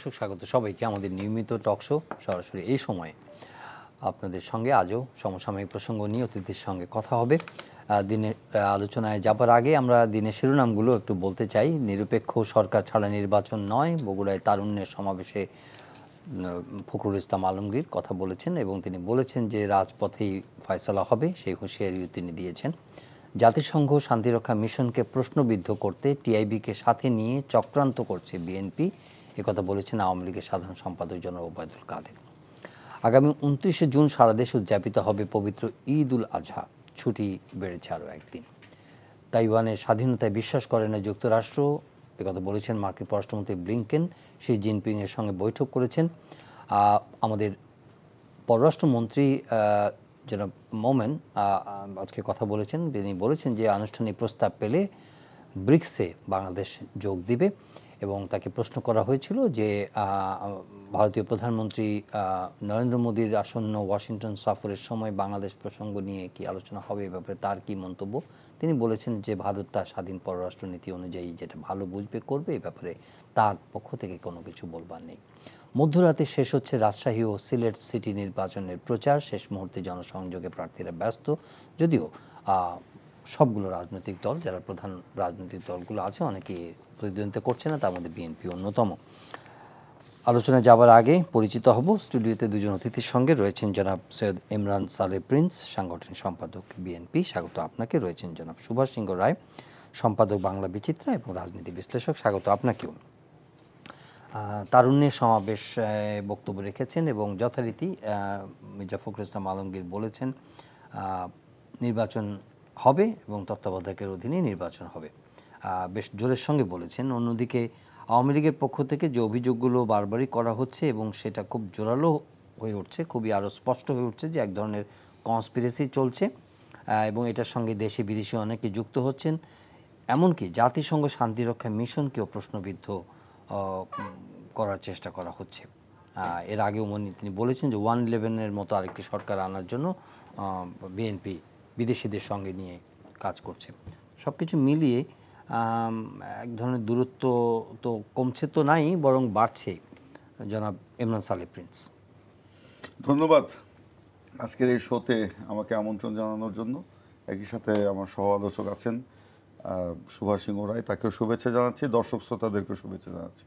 দর্শক, স্বাগত সবাইকে আমাদের নিয়মিত টক শো সরাসরি এই সময়ে আপনাদের সঙ্গে আজও সমসাময়িক প্রসঙ্গ নিয়ে অতিথির সঙ্গে কথা হবে। দিনের আলোচনায় যাবার আগে আমরা দিনের শিরোনামগুলো একটু বলতে চাই। নিরপেক্ষ সরকার ছাড়া নির্বাচন নয়, বগুড়ায় তারুণ্যের সমাবেশে ফখরুল ইসলাম আলমগীর কথা বলেছেন এবং তিনি বলেছেন যে রাজপথেই ফয়সালা হবে, সেই হুঁশিয়ারিও তিনি দিয়েছেন। জাতিসংঘ শান্তিরক্ষা মিশনকে প্রশ্নবিদ্ধ করতে টিআইবিকে সাথে নিয়ে চক্রান্ত করছে বিএনপি, একথা বলেছেন আওয়ামী লীগের সাধারণ সম্পাদক জনাব ওবায়দুল কাদের। আগামী 29শে জুন সারা দেশে উদযাপিত হবে পবিত্র ঈদ উল আজহা, ছুটি বেড়েছে আরও একদিন। তাইওয়ানের স্বাধীনতায় বিশ্বাস করে না যুক্তরাষ্ট্র, একথা বলেছেন মার্কিন পররাষ্ট্রমন্ত্রী ব্লিংকেন। শি জিনপিংয়ের সঙ্গে বৈঠক করেছেন। আমাদের পররাষ্ট্রমন্ত্রী জনাব মোমেন আজকে কথা বলেছেন। তিনি বলেছেন যে আনুষ্ঠানিক প্রস্তাব পেলে ব্রিক্সে বাংলাদেশ যোগ দিবে এবং তাকে প্রশ্ন করা হয়েছিল যে ভারতীয় প্রধানমন্ত্রী নরেন্দ্র মোদীর আসন্ন ওয়াশিংটন সফরের সময় বাংলাদেশ প্রসঙ্গ নিয়ে কি আলোচনা হবে, এ ব্যাপারে তার কি মন্তব্য। তিনি বলেছেন যে ভারত তার স্বাধীন পররাষ্ট্রনীতি অনুযায়ী যেটা ভালো বুঝবে করবে, এ ব্যাপারে তার পক্ষ থেকে কোনো কিছু বলবার নেই। মধ্যরাতে শেষ হচ্ছে রাজশাহী ও সিলেট সিটি নির্বাচনের প্রচার। শেষ মুহূর্তে জনসংযোগে প্রার্থীরা ব্যস্ত, যদিও সবগুলো রাজনৈতিক দল, যারা প্রধান রাজনৈতিক দলগুলো আছে, অনেকে প্রতিদ্বন্দ্বিতা করছে না, তার মধ্যে বিএনপি অন্যতম। আলোচনায় যাবার আগে পরিচিত হব স্টুডিওতে দুজন অতিথির সঙ্গে। রয়েছেন জনাব সৈয়দ ইমরান সালেহ প্রিন্স, সাংগঠনিক সম্পাদক বিএনপি, স্বাগত আপনাকে। রয়েছেন জনাব সুভাষ সিংহ রায়, সম্পাদক বাংলা বিচিত্রা এবং রাজনীতি বিশ্লেষক, স্বাগত আপনাকেও। তারুণ্যের সমাবেশ বক্তব্য রেখেছেন এবং যথারীতি মির্জা ফখরুল ইসলাম আলমগীর বলেছেন নির্বাচন হবে এবং তত্ত্বাবধায়কের অধীনে নির্বাচন হবে, বেশ জোরের সঙ্গে বলেছেন। অন্যদিকে আওয়ামী লীগের পক্ষ থেকে যে অভিযোগগুলো বারবারই করা হচ্ছে এবং সেটা খুব জোরালো হয়ে উঠছে, খুবই আরও স্পষ্ট হয়ে উঠছে যে এক ধরনের কনস্পিরেসি চলছে এবং এটার সঙ্গে দেশি বিদেশি অনেকে যুক্ত হচ্ছেন। এমনকি জাতিসংঘ শান্তিরক্ষা মিশনকেও প্রশ্নবিদ্ধ করার চেষ্টা করা হচ্ছে। এর আগেও তিনি বলেছেন যে 1-11-এর মতো আরেকটি সরকার আনার জন্য বিএনপি বিদেশিদের সঙ্গে নিয়ে কাজ করছে। সব কিছু মিলিয়ে এক ধরনের দূরত্ব তো কমছে তো নাই, বরং বাড়ছে। জনাব ইমরান সালেহ প্রিন্স, ধন্যবাদ আজকের এই শোতে আমাকে আমন্ত্রণ জানানোর জন্য। একই সাথে আমার সহ আলোচক আছেন সুভাষ সিংহ রায়, তাকেও শুভেচ্ছা জানাচ্ছি, দর্শক শ্রোতাদেরকেও শুভেচ্ছা জানাচ্ছি।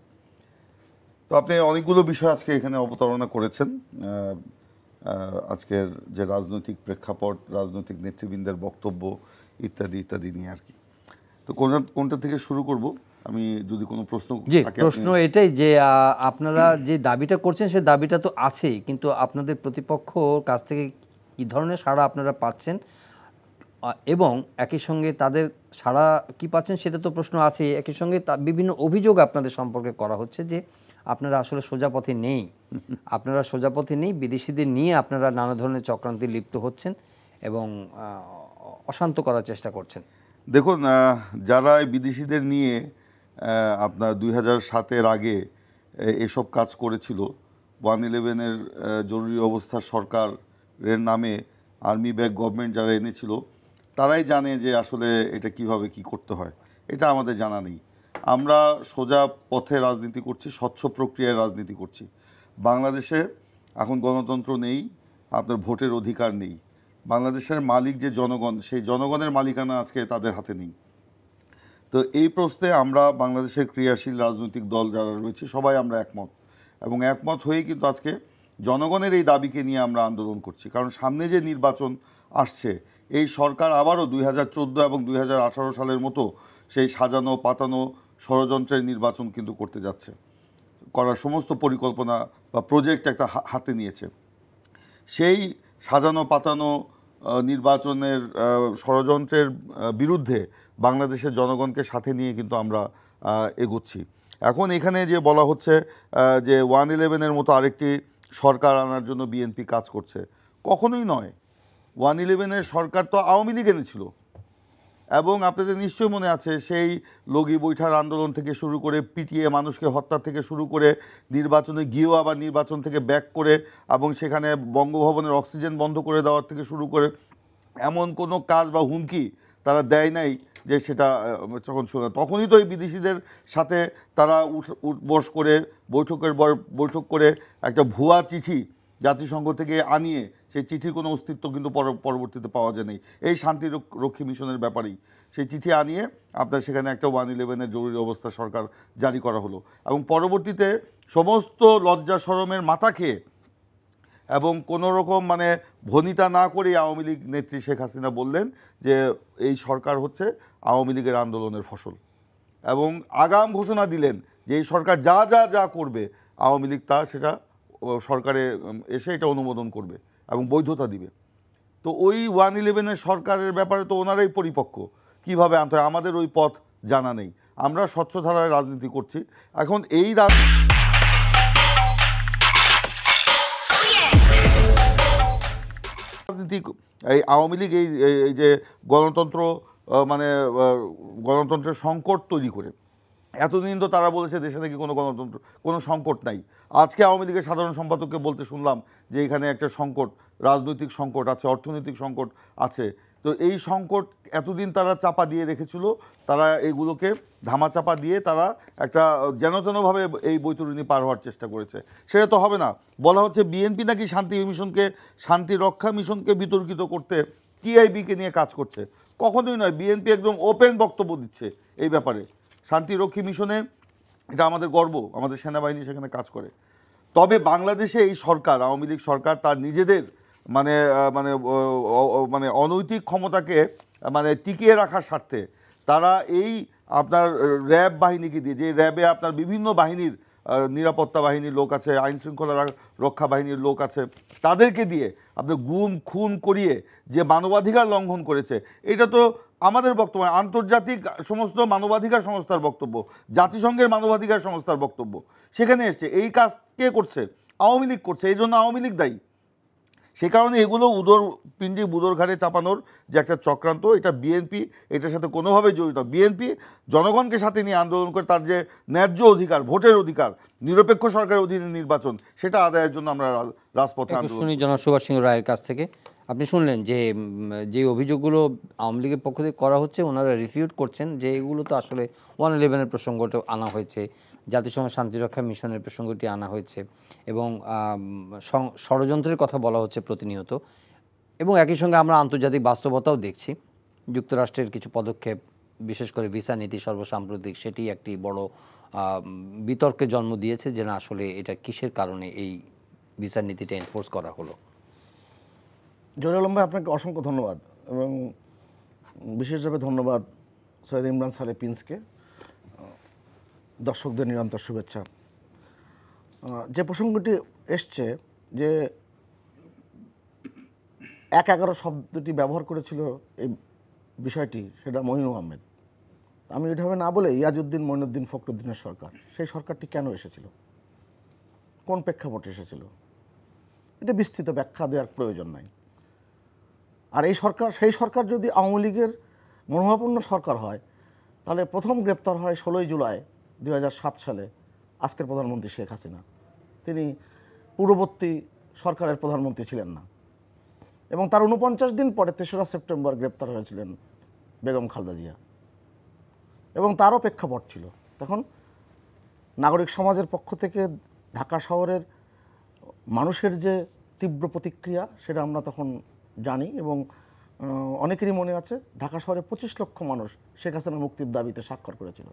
তো আপনি অনেকগুলো বিষয় আজকে এখানে অবতারণা করেছেন, আজকের যে রাজনৈতিক প্রেক্ষাপট, রাজনৈতিক নেতৃবৃন্দের বক্তব্য ইত্যাদি ইত্যাদি নিয়ে আর কি। তো কোনটা থেকে শুরু করব? আমি যদি কোনো প্রশ্ন প্রশ্ন এটাই যে আপনারা যে দাবিটা করছেন সে দাবিটা তো আছেই, কিন্তু আপনাদের প্রতিপক্ষ কাছ থেকে কি ধরনের সাড়া আপনারা পাচ্ছেন এবং একই সঙ্গে তাদের সাড়া কি পাচ্ছেন সেটা তো প্রশ্ন আছে। একই সঙ্গে বিভিন্ন অভিযোগ আপনাদের সম্পর্কে করা হচ্ছে যে আপনারা আসলে সোজা পথে নেই, আপনারা সোজা পথে নেই, বিদেশিদের নিয়ে আপনারা নানা ধরনের চক্রান্তে লিপ্ত হচ্ছেন এবং অশান্ত করার চেষ্টা করছেন। দেখুন, যারা বিদেশিদের নিয়ে আপনার 2007-এর আগে এসব কাজ করেছিল, 1-11-এর জরুরি অবস্থা সরকারের নামে আর্মি ব্যাক গভর্নমেন্ট যারা এনেছিল, তারাই জানে যে আসলে এটা কিভাবে কি করতে হয়। এটা আমাদের জানা নেই। আমরা সোজা পথে রাজনীতি করছি, স্বচ্ছ প্রক্রিয়ায় রাজনীতি করছি। বাংলাদেশে এখন গণতন্ত্র নেই, আপনার ভোটের অধিকার নেই। বাংলাদেশের মালিক যে জনগণ, সেই জনগণের মালিকানা আজকে তাদের হাতে নেই। তো এই প্রশ্নে আমরা বাংলাদেশের ক্রিয়াশীল রাজনৈতিক দল যারা রয়েছে সবাই আমরা একমত, এবং একমত হয়েই কিন্তু আজকে জনগণের এই দাবিকে নিয়ে আমরা আন্দোলন করছি। কারণ সামনে যে নির্বাচন আসছে, এই সরকার আবারও 2014 এবং 2018 সালের মতো সেই সাজানো পাতানো ষড়যন্ত্রের নির্বাচন কিন্তু করতে যাচ্ছে, করার সমস্ত পরিকল্পনা বা প্রজেক্ট একটা হাতে নিয়েছে। সেই সাজানো পাতানো নির্বাচনের ষড়যন্ত্রের বিরুদ্ধে বাংলাদেশের জনগণকে সাথে নিয়ে কিন্তু আমরা এগোচ্ছি। এখন এখানে যে বলা হচ্ছে যে 1-11-এর মতো আরেকটি সরকার আনার জন্য বিএনপি কাজ করছে, কখনোই নয়। 1-11-এর সরকার তো আওয়ামী লীগ এনেছিল, এবং আপনাদের নিশ্চয়ই মনে আছে সেই লগি বৈঠার আন্দোলন থেকে শুরু করে পিটিয়ে মানুষকে হত্যা থেকে শুরু করে নির্বাচনে গিয়েও আবার নির্বাচন থেকে ব্যাক করে এবং সেখানে বঙ্গভবনের অক্সিজেন বন্ধ করে দেওয়ার থেকে শুরু করে এমন কোনো কাজ বা হুমকি তারা দেয় নাই যে সেটা যখন শোনা, তখনই তো এই বিদেশিদের সাথে তারা উঠবস করে বৈঠক করে একটা ভুয়া চিঠি জাতিসংঘ থেকে আনিয়ে, সেই চিঠির কোনো অস্তিত্ব কিন্তু পরবর্তীতে পাওয়া যায়নি, এই শান্তি রক্ষী মিশনের ব্যাপারেই সেই চিঠি আনিয়ে আপনার সেখানে একটা 111-এর জরুরি অবস্থা সরকার জারি করা হলো। এবং পরবর্তীতে সমস্ত লজ্জা শরমের মাথা খেয়ে এবং কোনো রকম মানে ভনিতা না করেই আওয়ামী লীগ নেত্রী শেখ হাসিনা বললেন যে এই সরকার হচ্ছে আওয়ামী লীগের আন্দোলনের ফসল, এবং আগাম ঘোষণা দিলেন যে এই সরকার যা যা যা করবে আওয়ামী লীগ সেটা সরকারে এসে এটা অনুমোদন করবে এবং বৈধতা দিবে। তো ওই 111-এর সরকারের ব্যাপারে তো ওনারাই পরিপক্ক, কীভাবে আনতে হয় আমাদের ওই পথ জানা নেই। আমরা স্বচ্ছ ধারায় রাজনীতি করছি। এখন এই রাজনীতি, এই আওয়ামী লীগ এই যে গণতন্ত্র মানে গণতন্ত্রের সংকট তৈরি করে, এতদিন তো তারা বলেছে দেশে নাকি কোনো সংকট নাই। আজকে আওয়ামী লীগের সাধারণ সম্পাদককে বলতে শুনলাম যে এখানে একটা সংকট, রাজনৈতিক সংকট আছে, অর্থনৈতিক সংকট আছে। তো এই সংকট এতদিন তারা চাপা দিয়ে রেখেছিল, তারা এগুলোকে ধামাচাপা দিয়ে তারা একটা যেন তেনভাবে এই বৈতরণী পার হওয়ার চেষ্টা করেছে। সেটা তো হবে না। বলা হচ্ছে বিএনপি নাকি শান্তি রক্ষা মিশনকে বিতর্কিত করতে টিআইবিকে নিয়ে কাজ করছে। কখনোই নয়, বিএনপি একদম ওপেন বক্তব্য দিচ্ছে এই ব্যাপারে। শান্তিরক্ষী মিশনে এটা আমাদের গর্ব, আমাদের সেনাবাহিনী সেখানে কাজ করে। তবে বাংলাদেশে এই সরকার, আওয়ামী লীগ সরকার, তার নিজেদের মানে মানে মানে অনৈতিক ক্ষমতাকে মানে টিকিয়ে রাখার স্বার্থে তারা এই আপনার র্যাব বাহিনীকে দিয়ে, যে র্যাবে আপনার বিভিন্ন বাহিনীর নিরাপত্তা বাহিনীর লোক আছে, আইন শৃঙ্খলা রক্ষা বাহিনীর লোক আছে, তাদেরকে দিয়ে আপনার গুম খুন করিয়ে যে মানবাধিকার লঙ্ঘন করেছে, এটা তো আমাদের বক্তব্য, আন্তর্জাতিক সমস্ত মানবাধিকার সংস্থার বক্তব্য, জাতিসংঘের মানবাধিকার সংস্থার বক্তব্য সেখানে এসছে। এই কাজ কে করছে? আওয়ামী লীগ করছে। এই জন্য আওয়ামী লীগ দায়ী। সে কারণে এগুলো পিণ্ডি বুদর ঘাড়ে চাপানোর যে একটা চক্রান্ত, এটা বিএনপি এটার সাথে কোনোভাবে জড়িত। বিএনপি জনগণকে সাথে নিয়ে আন্দোলন করে তার যে ন্যায্য অধিকার, ভোটের অধিকার, নিরপেক্ষ সরকারের অধীনে নির্বাচন, সেটা আদায়ের জন্য আমরা রাজপথে আন্দোলন। শুনি জনাব সুভাষ সিংহ রায়ের কাছ থেকে। আপনি শুনলেন যে অভিযোগগুলো আওয়ামী লীগের পক্ষ থেকে করা হচ্ছে, ওনারা রিফিউট করছেন যে এগুলো তো আসলে 111-এর প্রসঙ্গটা আনা হয়েছে, জাতিসংঘ শান্তিরক্ষা মিশনের প্রসঙ্গটি আনা হয়েছে, এবং ষড়যন্ত্রের কথা বলা হচ্ছে প্রতিনিয়ত। এবং একই সঙ্গে আমরা আন্তর্জাতিক বাস্তবতাও দেখছি। যুক্তরাষ্ট্রের কিছু পদক্ষেপ, বিশেষ করে ভিসা নীতি সর্বসাম্প্রতিক, সেটি একটি বড় বিতর্কের জন্ম দিয়েছে যে না আসলে এটা কিসের কারণে এই ভিসা নীতিটা এনফোর্স করা হলো। জহির আলম ভাই, আপনাকে অসংখ্য ধন্যবাদ, এবং বিশেষভাবে ধন্যবাদ সৈয়দ ইমরান সালে প্রিন্সকে, দর্শকদের নিরন্তর শুভেচ্ছা। যে প্রসঙ্গটি এসছে যে 1-11 শব্দটি ব্যবহার করেছিল এই বিষয়টি, সেটা মঈনুল আহমেদ। আমি এভাবে না বলে ইয়াজউদ্দিন মঈনুদ্দিন ফখরুদ্দিনের সরকার, সেই সরকারটি কেন এসেছিল, কোন প্রেক্ষাপটে এসেছিল, এটা বিস্তৃত ব্যাখ্যা দেওয়ার প্রয়োজন নাই। আর সেই সরকার যদি আওয়ামী লীগের মনোভাবাপন্ন সরকার হয়, তাহলে প্রথম গ্রেপ্তার হয় 16 জুলাই 2007 সালে আজকের প্রধানমন্ত্রী শেখ হাসিনা। তিনি পূর্ববর্তী সরকারের প্রধানমন্ত্রী ছিলেন না, এবং তার 49 দিন পরে 3রা সেপ্টেম্বর গ্রেপ্তার হয়েছিলেন বেগম খালেদা জিয়া। এবং তারও প্রেক্ষাপট ছিল তখন নাগরিক সমাজের পক্ষ থেকে ঢাকা শহরের মানুষের যে তীব্র প্রতিক্রিয়া, সেটা আমরা তখন জানি, এবং অনেকেরই মনে আছে ঢাকা শহরে 25 লক্ষ মানুষ শেখ হাসিনার মুক্তির দাবিতে স্বাক্ষর করেছিল।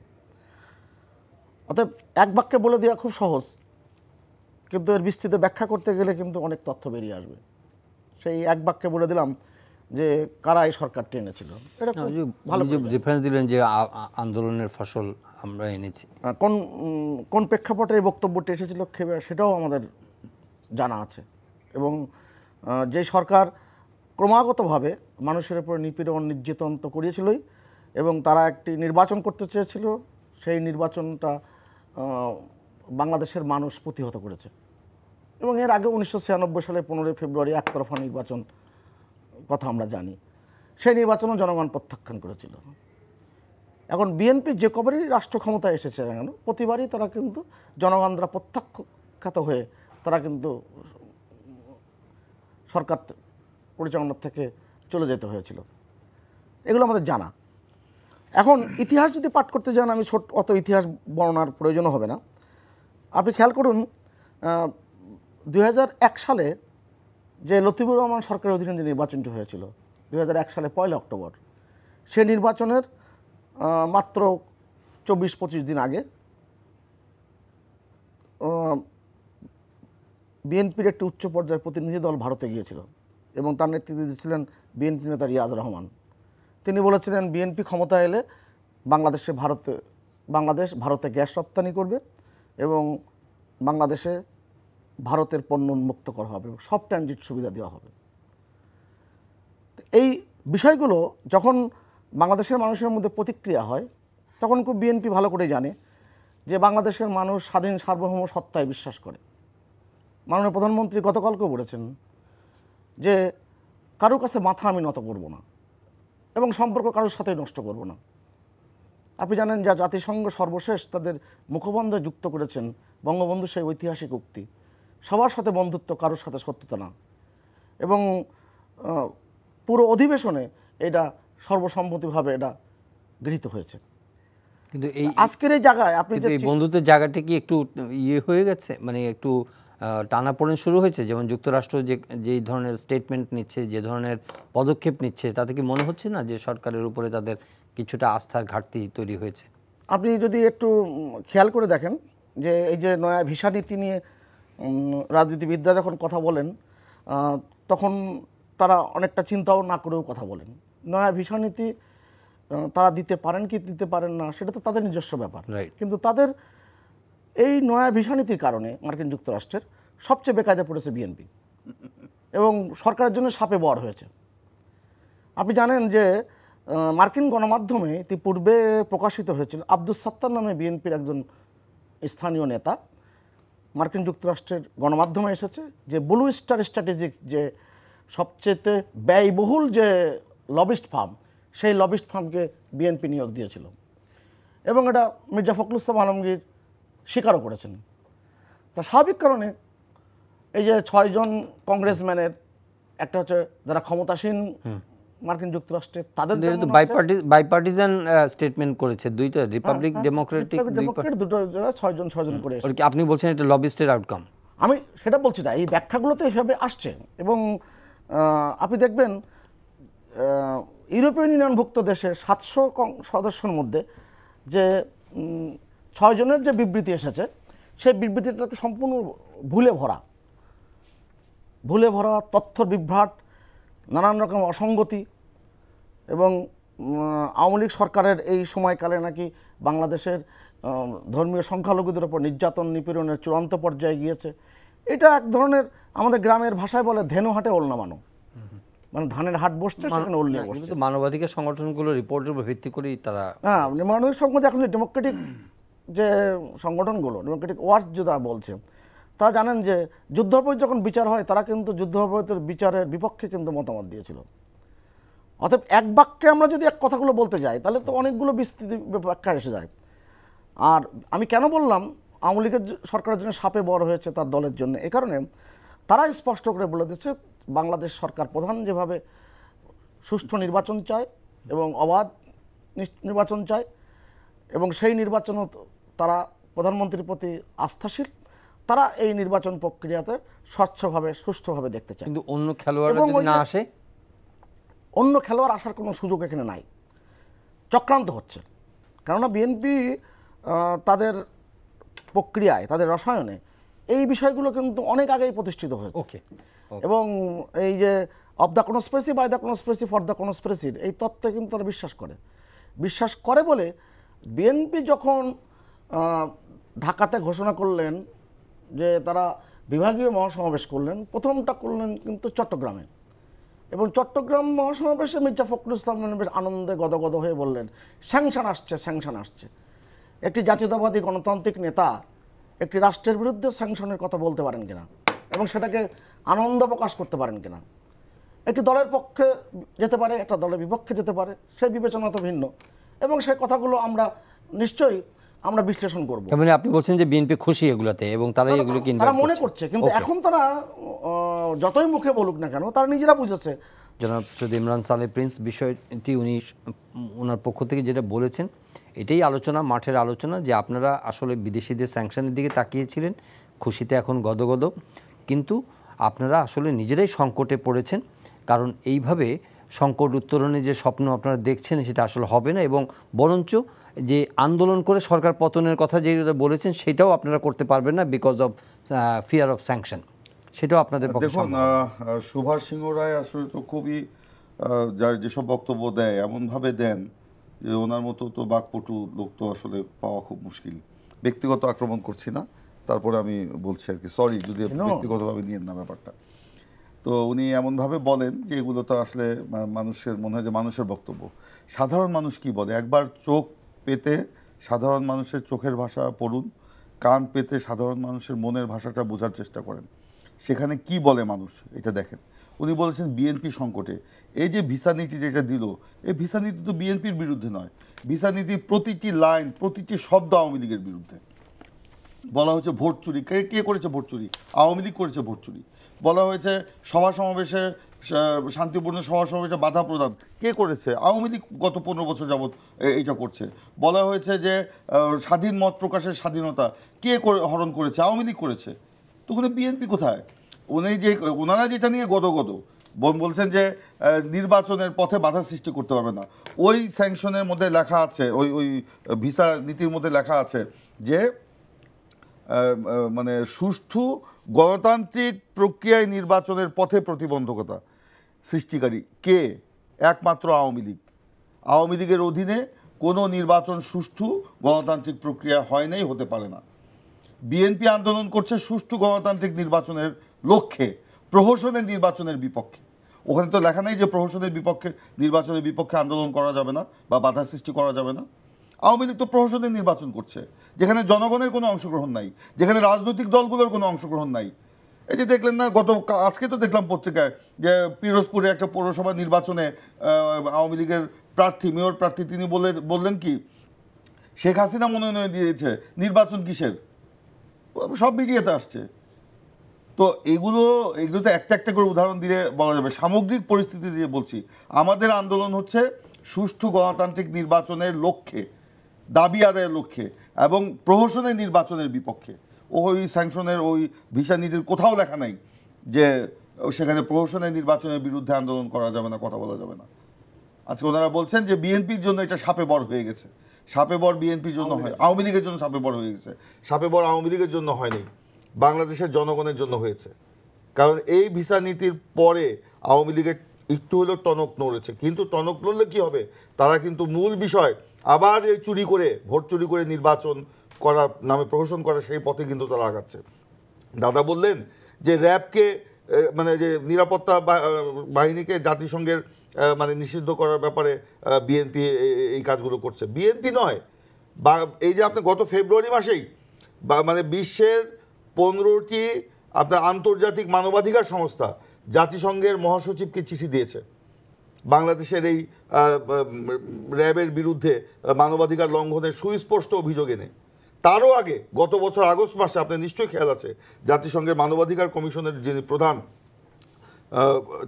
অতএব এক বাক্যে বলে দেওয়া খুব সহজ, কিন্তু এর বিস্তৃত ব্যাখ্যা করতে গেলে কিন্তু অনেক তথ্য বেরিয়ে আসবে। সেই এক বাক্যে বলে দিলাম যে কারা এই সরকারটি এনেছিল। এটা ভালো রেফারেন্স দিলেন যে আন্দোলনের ফসল আমরা এনেছি। কোন প্রেক্ষাপটে এই বক্তব্যটি এসেছিল সেটাও আমাদের জানা আছে। এবং যে সরকার ক্রমাগতভাবে মানুষের উপর নিপীড়ন নির্যাতন তো করিয়েছিলই, এবং তারা একটি নির্বাচন করতে চেয়েছিল, সেই নির্বাচনটা বাংলাদেশের মানুষ প্রতিহত করেছে। এবং এর আগে 1996 সালে 15 ফেব্রুয়ারি একতরফা নির্বাচন কথা আমরা জানি, সেই নির্বাচনও জনগণ প্রত্যাখ্যান করেছিল। এখন বিএনপি যে কবারই রাষ্ট্র ক্ষমতায় এসেছে কেন, প্রতিবারই তারা কিন্তু জনগণ দ্বারা প্রত্যাখ্যাত হয়ে তারা কিন্তু সরকার পরিচালনার থেকে চলে যেতে হয়েছিল। এগুলো আমাদের জানা। এখন ইতিহাস যদি পাঠ করতে যান, আমি অত ইতিহাস বর্ণনার প্রয়োজনও হবে না। আপনি খেয়াল করুন 2001 সালে যে লতিফুর রহমান সরকারের অধীনে যে নির্বাচনটি হয়েছিল 2001 সালে 1 অক্টোবর, সেই নির্বাচনের মাত্র 24-25 দিন আগে বিএনপির একটি উচ্চ পর্যায়ের প্রতিনিধি দল ভারতে গিয়েছিল এবং তার নেতৃত্ব দিয়েছিলেন বিএনপি নেতা রিয়াজ রহমান। তিনি বলেছিলেন বিএনপি ক্ষমতা এলে বাংলাদেশ ভারতে গ্যাস রপ্তানি করবে এবং বাংলাদেশে ভারতের পণ্য উন্মুক্ত করা হবে, সব ট্রানজিট সুবিধা দেওয়া হবে। এই বিষয়গুলো যখন বাংলাদেশের মানুষের মধ্যে প্রতিক্রিয়া হয়, তখন খুব বিএনপি ভালো করে জানে যে বাংলাদেশের মানুষ স্বাধীন সার্বভৌম সত্তায় বিশ্বাস করে। মাননীয় প্রধানমন্ত্রী গতকালকেও বলেছেন যে কারো কাছে মাথা আমি নত করব না এবং সম্পর্ক কারোর সাথে নষ্ট করব না। আপনি জানেন যা জাতিসংঘ সর্বশেষ তাদের মুখবন্ধে যুক্ত করেছেন বঙ্গবন্ধু সেই ঐতিহাসিক উক্তি, সবার সাথে বন্ধুত্ব, কারোর সাথে শত্রুতা না। এবং পুরো অধিবেশনে এটা সর্বসম্মতিভাবে এটা গৃহীত হয়েছে। কিন্তু এই আজকের এই জায়গায় আপনি যে এই বন্ধুত্বের জায়গাটা কি একটু ইয়ে হয়ে গেছে, মানে একটু টানাপোড়েন শুরু হয়েছে? যেমন যুক্তরাষ্ট্র যেই ধরনের স্টেটমেন্ট নিচ্ছে, যে ধরনের পদক্ষেপ নিচ্ছে, তাতে কি মনে হচ্ছে না যে সরকারের উপরে তাদের কিছুটা আস্থার ঘাটতি তৈরি হয়েছে? আপনি যদি একটু খেয়াল করে দেখেন যে এই যে নয়া ভিসা নীতি নিয়ে রাজনীতিবিদরা যখন কথা বলেন তখন তারা অনেকটা চিন্তাও না করেও কথা বলেন। নয়া ভিসা নীতি তারা দিতে পারেন কি দিতে পারেন না সেটা তো তাদের নিজস্ব ব্যাপার, কিন্তু তাদের এই নয়া ভিসা নীতির কারণে মার্কিন যুক্তরাষ্ট্রের সবচেয়ে বেকায়দা পড়েছে বিএনপি এবং সরকারের জন্য সাপে বর হয়েছে। আপনি জানেন যে মার্কিন গণমাধ্যমে ইতিপূর্বে প্রকাশিত হয়েছিল, আব্দুস সাত্তার নামে বিএনপির একজন স্থানীয় নেতা মার্কিন যুক্তরাষ্ট্রের গণমাধ্যমে এসেছে যে ব্লু স্টার স্ট্র্যাটেজিক্স যে সবচেয়ে ব্যয়বহুল যে লবিস্ট ফার্ম, সেই লবিস্ট ফার্মকে বিএনপি নিয়োগ দিয়েছিল এবং এটা মির্জা ফখরুল ইসলাম আলমগীর স্বীকারও করেছেন। তা স্বাভাবিক কারণে এই যে 6 জন কংগ্রেসম্যানের একটা হচ্ছে যারা ক্ষমতাসীন মার্কিন যুক্তরাষ্ট্রে, তাদের বাইপার্টিজান স্টেটমেন্ট করেছে দুইটা, রিপাবলিক ডেমোক্রেটিক দুটো যারা 6 জন করে। আপনি বলছেন এটা লবিস্টের আউটকাম? আমি সেটা বলছি না, এই ব্যাখ্যাগুলো তো এইভাবে আসছে। এবং আপনি দেখবেন ইউরোপিয়ান ইউনিয়নভুক্ত দেশের 700 সদস্যের মধ্যে যে 6 জনের যে বিবৃতি এসেছে, সেই বিবৃতিটাকে সম্পূর্ণ ভুলে ভরা তথ্য বিভ্রাট, নানান রকম অসঙ্গতি এবং আওয়ামী লীগ সরকারের এই সময়কালে নাকি বাংলাদেশের ধর্মীয় সংখ্যালঘুদের ওপর নির্যাতন নিপীড়নের চূড়ান্ত পর্যায়ে গিয়েছে। এটা এক ধরনের আমাদের গ্রামের ভাষায় বলে ধেনু হাটে ওল নামানো, মানে ধানের হাট বসছে সেখানে ওল নিয়ে বসছে। মানবাধিকার সংগঠনগুলো রিপোর্টের উপর ভিত্তি করেই তারা, হ্যাঁ, মানবাধিকার সংগঠন এখন যে ডেমোক্রেটিক যে সংগঠনগুলো, ডেমোক্রেটিক ওয়াচ যেটা বলছে, তারা জানেন যে যুদ্ধাপরাধ যখন বিচার হয় তারা কিন্তু যুদ্ধাপরাধের বিচারের বিপক্ষে কিন্তু মতামত দিয়েছিল। অতএব এক বাক্যে আমরা যদি এক কথাগুলো বলতে যাই তাহলে তো অনেকগুলো বিস্তৃতি ব্যাখ্যা এসে যায়। আর আমি কেন বললাম আওয়ামী লীগের সরকারের জন্য সাপে বড় হয়েছে তার দলের জন্য, এ কারণে তারা স্পষ্ট করে বলে দিচ্ছে বাংলাদেশ সরকার প্রধান যেভাবে সুষ্ঠু নির্বাচন চায় এবং অবাধ নির্বাচন চায় এবং সেই নির্বাচনও তারা প্রধানমন্ত্রীর প্রতি আস্থাশীল, তারা এই নির্বাচন প্রক্রিয়াতে স্বচ্ছভাবে সুষ্ঠুভাবে দেখতে চায়। কিন্তু অন্য খেলোয়াড়রা যদি না আসে, অন্য খেলোয়াড় আসার কোনো সুযোগ এখানে নাই, চক্রান্ত হচ্ছে। কেননা বিএনপি তাদের প্রক্রিয়ায়, তাদের রসায়নে এই বিষয়গুলো কিন্তু অনেক আগেই প্রতিষ্ঠিত হয়েছে এবং এই যে of the conspiracy, by the conspiracy, for the কনস্পিরেসির এই তত্ত্বে কিন্তু তারা বিশ্বাস করে বলে বিএনপি যখন ঢাকাতে ঘোষণা করলেন যে তারা বিভাগীয় মহাসমাবেশ করলেন, প্রথমটা করলেন কিন্তু চট্টগ্রামে, এবং চট্টগ্রাম মহাসমাবেশে মির্জা ফখরুল ইসলাম বেশ আনন্দে গদগদ হয়ে বললেন স্যাংশন আসছে। একটি জাতীয়তাবাদী গণতান্ত্রিক নেতা একটি রাষ্ট্রের বিরুদ্ধে স্যাংশনের কথা বলতে পারেন কিনা এবং সেটাকে আনন্দ প্রকাশ করতে পারেন কিনা। একটি দলের পক্ষে যেতে পারে, একটা দলের বিপক্ষে যেতে পারে, সেই বিবেচনা তো ভিন্ন এবং সেই কথাগুলো আমরা নিশ্চয়ই আমরা বিশ্লেষণ করব। মানে আপনি বলছেন যে বিএনপি খুশি এগুলাতে এবং তারা এগুলোকে তারা মনে করছে, কিন্তু এখন তারা যতই মুখে বলুক না কেন তারা নিজেরা বুঝেছে জনাব সৈয়দ ইমরান সালেহ প্রিন্স, বিষয়টি উনি ওনার পক্ষ থেকে যেটা বলেছেন এটাই আলোচনা, মাঠের আলোচনা, যে আপনারা আসলে বিদেশিদের স্যাংশনের দিকে তাকিয়েছিলেন, খুশিতে এখন গদগদ, কিন্তু আপনারা আসলে নিজেরাই সংকটে পড়েছেন। কারণ এইভাবে সংকট উত্তরণে যে স্বপ্ন আপনারা দেখছেন সেটা আসলে হবে না, এবং বরঞ্চ যে আন্দোলন করে সরকার পতনের কথা যেটা বলেছেন সেটাও আপনারা করতে পারবেন না, because of fear of sanction. সেটাও আপনাদের পক্ষে দেখুন, সম্ভব না। সুভাষ সিংহ রায় আসলে তো খুবই যার যেসব বক্তব্য দেয় এমনভাবে দেন যে ওনার মতো তো বাকপটু লোক তো আসলে পাওয়া খুব মুশকিল। ব্যক্তিগত আক্রমণ করছি না, তারপরে আমি বলছি আর কি, সরি যদি ব্যক্তিগতভাবে নিয়েন না ব্যাপারটা। তো উনি এমনভাবে বলেন যে এগুলো তো আসলে মানুষের মনে হয় যে মানুষের বক্তব্য। সাধারণ মানুষ কি বলে একবার চোখ পেতে সাধারণ মানুষের চোখের ভাষা পড়ুন, কান পেতে সাধারণ মানুষের মনের ভাষাটা বোঝার চেষ্টা করেন, সেখানে কি বলে মানুষ এটা দেখেন। উনি বলেছেন বিএনপি সংকটে। এই যে ভিসা নীতি যেটা দিল, এই ভিসা নীতি তো বিএনপির বিরুদ্ধে নয়, ভিসা নীতির প্রতিটি লাইন প্রতিটি শব্দ আওয়ামী লীগের বিরুদ্ধে। বলা হয়েছে ভোট চুরি, কে করেছে ভোট চুরি? আওয়ামী লীগ করেছে ভোট চুরি। বলা হয়েছে সভা সমাবেশে শান্তিপূর্ণ সভা সমাবেশে বাধা প্রদান, কে করেছে? আওয়ামী লীগ গত 15 বছর যাবৎ এইটা করছে। বলা হয়েছে যে স্বাধীন মত প্রকাশের স্বাধীনতা কে হরণ করেছে? আওয়ামী লীগ করেছে। তো ওখানে বিএনপি কোথায়? ওনারা যেটা নিয়ে গদগদ বলছেন যে নির্বাচনের পথে বাধা সৃষ্টি করতে পারবে না। ওই স্যাংশনের মধ্যে লেখা আছে, ওই ভিসা নীতির মধ্যে লেখা আছে যে মানে সুষ্ঠু গণতান্ত্রিক প্রক্রিয়ায় নির্বাচনের পথে প্রতিবন্ধকতা সৃষ্টিকারী কে? একমাত্র আওয়ামী লীগ। আওয়ামী লীগের অধীনে কোনো নির্বাচন সুষ্ঠু গণতান্ত্রিক প্রক্রিয়া হয় নাই, হতে পারে না। বিএনপি আন্দোলন করছে সুষ্ঠু গণতান্ত্রিক নির্বাচনের লক্ষ্যে, প্রহসনের নির্বাচনের বিপক্ষে। ওখানে তো লেখা নেই যে প্রহসনের বিপক্ষে, নির্বাচনের বিপক্ষে আন্দোলন করা যাবে না বা বাধা সৃষ্টি করা যাবে না। আওয়ামী লীগ তো প্রহসনের নির্বাচন করছে, যেখানে জনগণের কোনো অংশগ্রহণ নাই, যেখানে রাজনৈতিক দলগুলোর কোনো অংশগ্রহণ নাই। এই যে দেখলেন না, আজকে তো দেখলাম পত্রিকায় যে পিরোজপুরে একটা পৌরসভা নির্বাচনে আওয়ামী লীগের প্রার্থী, মেয়র প্রার্থী, তিনি বললেন কি শেখ হাসিনা মনোনয়ন দিয়েছে, নির্বাচন কিসের? সব মিডিয়াতে আসছে। তো এগুলোতে একটা একটা করে উদাহরণ দিয়ে বলা যাবে। সামগ্রিক পরিস্থিতি দিয়ে বলছি, আমাদের আন্দোলন হচ্ছে সুষ্ঠু গণতান্ত্রিক নির্বাচনের লক্ষ্যে, দাবি আদায়ের লক্ষ্যে, এবং প্রহসনের নির্বাচনের বিপক্ষে। ওই স্যাংশনের ওই ভিসা নীতির কোথাও লেখা নাই যে সেখানে প্রহসনের নির্বাচনের বিরুদ্ধে আন্দোলন করা যাবে না, কথা বলা যাবে না। আজকে ওনারা বলছেন যে বিএনপির জন্য এটা সাপে বর হয়ে গেছে। সাপে বর বিএনপির জন্য হয়, আওয়ামী লীগের জন্য সাপে বর হয়ে গেছে। সাপে বর আওয়ামী লীগের জন্য হয়নি, বাংলাদেশের জনগণের জন্য হয়েছে। কারণ এই ভিসা নীতির পরে আওয়ামী লীগের একটু হলেও টনক নড়েছে, কিন্তু টনক নড়লে কি হবে? তারা কিন্তু মূল বিষয় আবার এই চুরি করে, ভোট চুরি করে নির্বাচন করার নামে প্রহসন করা, সেই পথে কিন্তু তারা আগাচ্ছে। দাদা বললেন যে র্যাবকে মানে যে নিরাপত্তা বাহিনীকে জাতিসংঘের মানে নিষিদ্ধ করার ব্যাপারে বিএনপি এই কাজগুলো করছে। বিএনপি নয়, বা এই যে আপনি গত ফেব্রুয়ারি মাসেই মানে বিশ্বের 15টি আপনার আন্তর্জাতিক মানবাধিকার সংস্থা জাতিসংঘের মহাসচিবকে চিঠি দিয়েছে বাংলাদেশের এই র্যাবের বিরুদ্ধে মানবাধিকার লঙ্ঘনের সুস্পষ্ট অভিযোগ এনে। তারও আগে গত বছর আগস্ট মাসে, আপনার নিশ্চয়ই খেয়াল আছে, জাতিসংঘের মানবাধিকার কমিশনের যিনি প্রধান,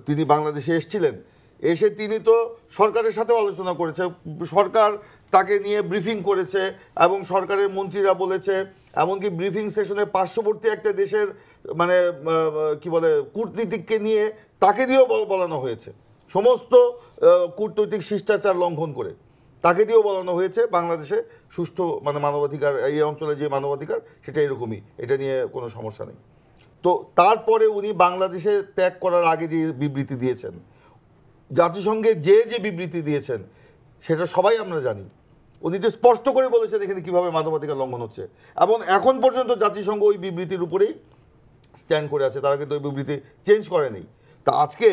তিনি বাংলাদেশে এসেছিলেন। এসে তিনি তো সরকারের সাথেও আলোচনা করেছে, সরকার তাকে নিয়ে ব্রিফিং করেছে, এবং সরকারের মন্ত্রীরা বলেছে, এমনকি ব্রিফিং সেশনে পার্শ্ববর্তী একটা দেশের মানে কি বলে কূটনীতিককে নিয়ে তাকে দিয়েও বলানো হয়েছে, সমস্ত কূটনৈতিক শিষ্টাচার লঙ্ঘন করে তাকে দিয়েও বলানো হয়েছে বাংলাদেশে সুষ্ঠু মানে মানবাধিকার, এই অঞ্চলে যে মানবাধিকার সেটা এরকমই, এটা নিয়ে কোনো সমস্যা নেই। তো তারপরে উনি বাংলাদেশে ত্যাগ করার আগে যে বিবৃতি দিয়েছেন, জাতিসংঘে যে বিবৃতি দিয়েছেন সেটা সবাই আমরা জানি। উনি তো স্পষ্ট করে বলেছেন এখানে কীভাবে মানবাধিকার লঙ্ঘন হচ্ছে, এবং এখন পর্যন্ত জাতিসংঘ ওই বিবৃতির উপরেই স্ট্যান্ড করে আছে, তারা কিন্তু ওই বিবৃতি চেঞ্জ করেনি। তা আজকে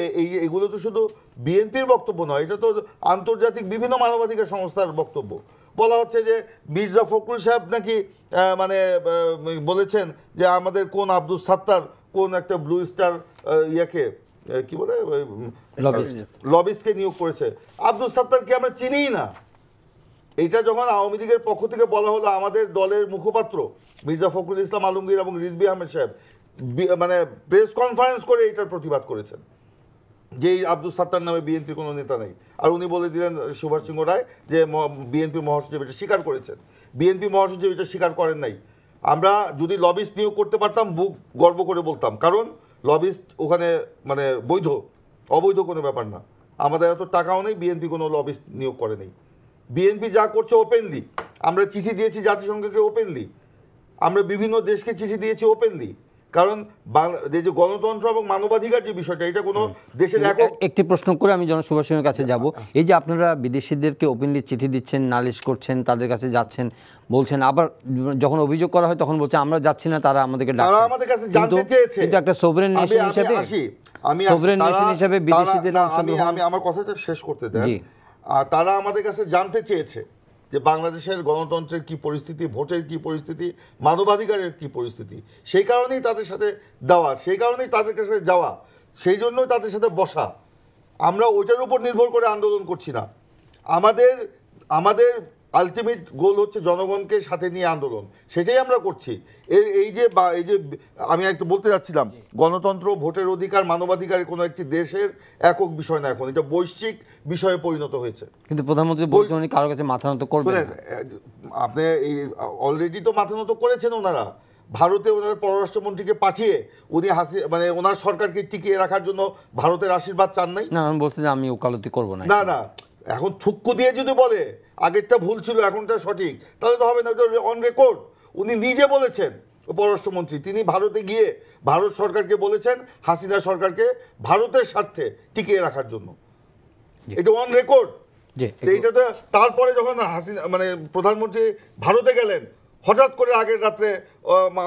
এইগুলো তো শুধু বিএনপির বক্তব্য নয়, এটা তো আন্তর্জাতিক বিভিন্ন মানবাধিকার সংস্থার বক্তব্য। বলা হচ্ছে যে মির্জা ফখরুল সাহেব নাকি মানে বলেছেন যে আমাদের কোন আব্দুল সাত্তার কোন একটা ব্লু স্টার ইয়াকে কি বলে লবিস্টকে নিয়োগ করেছে। আব্দুল সাত্তারকে আমরা চিনিই না। এইটা যখন আওয়ামী লীগের পক্ষ থেকে বলা হলো, আমাদের দলের মুখপাত্র মির্জা ফখরুল ইসলাম আলমগীর এবং রিজভী আহমেদ সাহেব মানে প্রেস কনফারেন্স করে এটার প্রতিবাদ করেছেন। যে আব্দুল সাত্তার নামে বিএনপি কোনো নেতা নেই। আর উনি বলে দিলেন সুভাষ সিংহ রায় যে বিএনপি মহাসচিব এটা স্বীকার করেছেন। বিএনপি মহাসচিব এটা স্বীকার করেন নাই। আমরা যদি লবিস্ট নিয়োগ করতে পারতাম বুক গর্ব করে বলতাম, কারণ লবিস্ট ওখানে মানে বৈধ, অবৈধ কোনো ব্যাপার না। আমাদের এত টাকাও নেই, বিএনপি কোনো লবিস্ট নিয়োগ করে নেই। বিএনপি যা করছে ওপেনলি, আমরা চিঠি দিয়েছি জাতিসংঘকে ওপেনলি, আমরা বিভিন্ন দেশকে চিঠি দিয়েছি ওপেনলি, কারণ যে গণতন্ত্র এবং মানবাধিকার যে বিষয়টা, এটা কোনো দেশের একটি প্রশ্ন করে আমি জনসুভাষের কাছে যাব। এই যে আপনারা বিদেশিদেরকে ওপেনলি চিঠি দিচ্ছেন, নালিশ করছেন, তাদের কাছে যাচ্ছেন, বলছেন, আবার যখন অভিযোগ করা হয় তখন বলছে আমরা যাচ্ছি না, তারা আমাদেরকে ডাকছে। তারা আমাদের কাছে জানতে চেয়েছে, কিন্তু একটা সভরেন নেশন হিসেবে, সভরেন নেশন হিসেবে বিদেশিদের আমি আমার কথাটা শেষ করতে দেন। তারা আমাদের কাছে জানতে চেয়েছে যে বাংলাদেশের গণতন্ত্রের কি পরিস্থিতি, ভোটের কি পরিস্থিতি, মানবাধিকারের কি পরিস্থিতি। সেই কারণেই তাদের সাথে দেওয়া, সেই কারণেই তাদের কাছে যাওয়া, সেই জন্যই তাদের সাথে বসা। আমরা ওইটার উপর নির্ভর করে আন্দোলন করছি না। আমাদের আলটিমেট গোল হচ্ছে জনগণকে সাথে নিয়ে আন্দোলন, সেটাই আমরা করছি। এই যে আমি একটু বলতে যাচ্ছিলাম, গণতন্ত্র, ভোটের অধিকার, মানবাধিকারের কোনো একটি দেশের একক বিষয় না, এখন এটা বৈশ্বিক বিষয়ে পরিণত হয়েছে। কিন্তু প্রধানমন্ত্রী বলছেন উনি কারোর কাছে মাথা নত করবেন না। আপনি এই অলরেডি তো মাথা নত করেছেন ওনারা। ভারতে ওনার পররাষ্ট্রমন্ত্রীকে পাঠিয়ে উনি মানে ওনার সরকারকে টিকিয়ে রাখার জন্য ভারতের আশীর্বাদ চান নাই। না, আমি বলছি যে আমি ওকালতি করবো না। না না, এখন থুক্কু দিয়ে যদি বলে আগেরটা ভুল ছিল এখনটা সঠিক, তাহলে তো হবে না। অন রেকর্ড উনি নিজে বলেছেন, পররাষ্ট্রমন্ত্রী, তিনি ভারতে গিয়ে ভারত সরকারকে বলেছেন হাসিনা সরকারকে ভারতের স্বার্থে টিকিয়ে রাখার জন্য। এটা অন রেকর্ড। এইটা তো তারপরে যখন হাসিনা মানে প্রধানমন্ত্রী ভারতে গেলেন, হঠাৎ করে আগের রাত্রে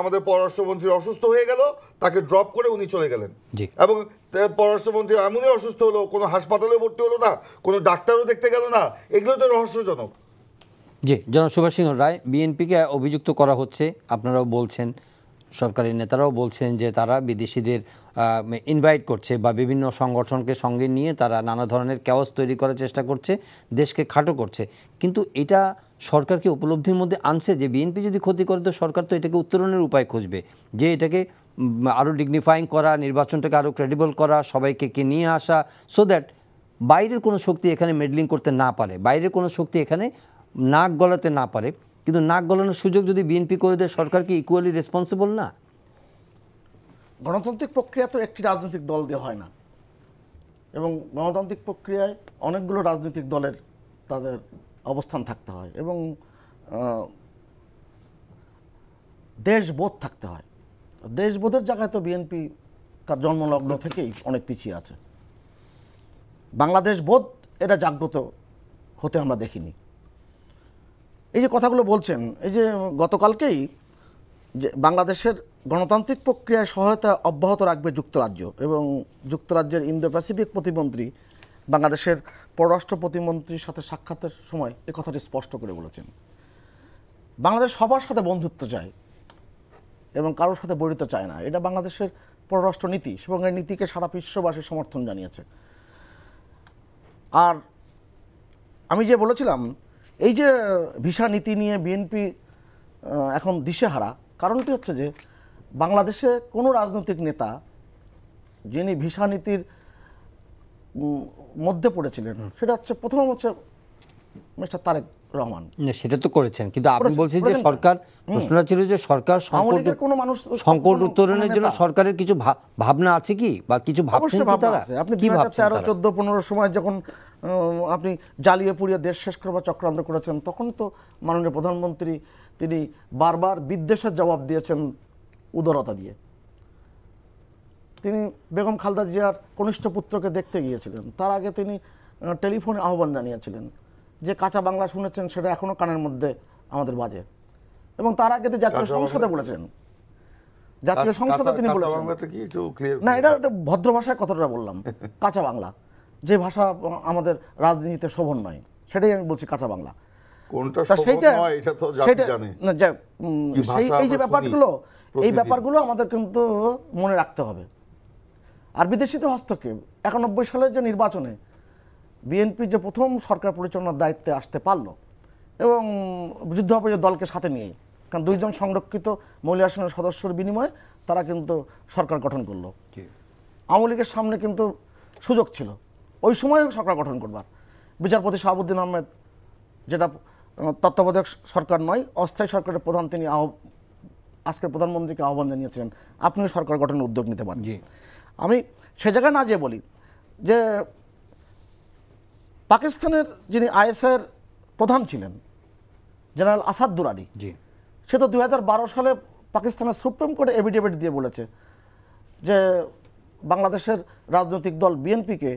আমাদের পররাষ্ট্রমন্ত্রী অসুস্থ হয়ে গেল, তাকে ড্রপ করে উনি চলে গেলেন। এবং পররাষ্ট্রমন্ত্রী এমনই অসুস্থ হলো, কোনো হাসপাতালে ভর্তি হলো না, কোনো ডাক্তারও দেখতে গেল না। এগুলো তো রহস্যজনক। জি, জনাব সুভাষ সিংহ রায়, বিএনপিকে অভিযুক্ত করা হচ্ছে, আপনারাও বলছেন, সরকারি নেতারাও বলছেন যে তারা বিদেশিদের ইনভাইট করছে বা বিভিন্ন সংগঠনকে সঙ্গে নিয়ে তারা নানা ধরনের ক্যাওস তৈরি করার চেষ্টা করছে, দেশকে খাটো করছে। কিন্তু এটা সরকারকে উপলব্ধির মধ্যে আনছে যে বিএনপি যদি ক্ষতি করে তো সরকার তো এটাকে উত্তরণের উপায় খুঁজবে, যে এটাকে আরও ডিগনিফাইং করা, নির্বাচনটাকে আরও ক্রেডিবল করা, সবাইকে নিয়ে আসা, সো দ্যাট বাইরের কোনো শক্তি এখানে মেডলিং করতে না পারে, বাইরের কোনো শক্তি এখানে নাক গলাতে না পারে। কিন্তু নাক গলানোর সুযোগ যদি বিএনপি করে দেয়, সরকার কি ইকুয়ালি রেসপন্সিবল না? গণতান্ত্রিক প্রক্রিয়া তো একটি রাজনৈতিক দল দিয়ে হয় না, এবং গণতান্ত্রিক প্রক্রিয়ায় অনেকগুলো রাজনৈতিক দলের তাদের অবস্থান থাকতে হয় এবং দেশবোধ থাকতে হয়। দেশবোধের জায়গায় তো বিএনপি তার জন্মলগ্ন থেকেই অনেক পিছিয়ে আছে। বাংলাদেশ বোধ এটা জাগ্রত হতে আমরা দেখিনি। এই যে কথাগুলো বলছেন, এই যে গতকালকেই যে বাংলাদেশের গণতান্ত্রিক প্রক্রিয়ায় সহায়তা অব্যাহত রাখবে যুক্তরাজ্য, এবং যুক্তরাজ্যের ইন্দো প্যাসিফিক প্রতিমন্ত্রী বাংলাদেশের পররাষ্ট্র প্রতিমন্ত্রীর সাথে সাক্ষাতের সময় এই কথাটি স্পষ্ট করে বলেছেন। বাংলাদেশ সবার সাথে বন্ধুত্ব চায় এবং কারোর সাথে বৈরিতা চায় না, এটা বাংলাদেশের পররাষ্ট্র নীতি, এবং এই নীতিকে সারা বিশ্ববাসী সমর্থন জানিয়েছে। আর আমি যে বলেছিলাম, এই যে ভিসা নীতি নিয়ে বিএনপি এখন দিশেহারা, কারণটি হচ্ছে যে বাংলাদেশে কোনো রাজনৈতিক নেতা যিনি ভিসা নীতির মধ্যে পড়েছিলেন, সেটা হচ্ছে প্রথম হচ্ছে মিস্টার তারেক রহমান। সেটা তো করেছেন, কিন্তু আপনি বলছেন যে সরকার, প্রশ্নটা ছিল যে সরকার সংকট উত্তরণের জন্য সরকারের কিছু ভাবনা আছে কি, বা কিছু ভাবছেন কি তারা? আপনি 2013, 14, 15 সময় যখন আপনি জ্বালিয়ে পুড়িয়ে দেশ শেষ করবার চক্রান্ত করেছেন, তখন তো মাননীয় প্রধানমন্ত্রী তিনি বারবার বিদ্বেষের জবাব দিয়েছেন উদারতা দিয়ে। তিনি বেগম খালেদা জিয়ার কনিষ্ঠ পুত্রকে দেখতে গিয়েছিলেন, তার আগে তিনি টেলিফোনে আহ্বান জানিয়েছিলেন, যে কাঁচা বাংলা শুনেছেন সেটা এখনো কানের মধ্যে আমাদের বাজে। এবং তার আগে জাতীয় সংসদে বলেছেন, জাতীয় সংসদে তিনি বলেছেন, না এটা একটা ভদ্র ভাষায় কথাটা বললাম, কাঁচা বাংলা, যে ভাষা আমাদের রাজনীতিতে শোভন নয়, সেটাই আমি বলছি কাঁচা বাংলা। এই যে ব্যাপারগুলো, এই ব্যাপারগুলো আমাদের কিন্তু মনে রাখতে হবে। আর বিদেশিতে হস্তক্ষেপ, 91 সালের যে নির্বাচনে বিএনপি যে প্রথম সরকার পরিচালনার দায়িত্বে আসতে পারলো, এবং যুদ্ধাপরাধী দলকে সাথে নিয়েই, কারণ 2 জন সংরক্ষিত মহিলা আসনের সদস্যর বিনিময়ে তারা কিন্তু সরকার গঠন করলো। আওয়ামী লীগের সামনে কিন্তু সুযোগ ছিল ওই সময় সরকার গঠন করবার। বিচারপতি শাহাবুদ্দিন আহমেদ, যেটা তত্ত্বাবধায়ক সরকার নয়, অস্থায়ী সরকারের প্রধান, তিনি আজকের প্রধানমন্ত্রীকে আহ্বান জানিয়েছিলেন আপনিও সরকার গঠনের উদ্যোগ নিতে পারেন। আমি সে জায়গায় না যেয়ে বলি যে পাকিস্তানের যিনি আইএসআইয়ের প্রধান ছিলেন জেনারেল আসাদ দুরানি, সে তো 2012 সালে পাকিস্তানের সুপ্রিম কোর্টে এফিডেভিট দিয়ে বলেছে যে বাংলাদেশের রাজনৈতিক দল বিএনপিকে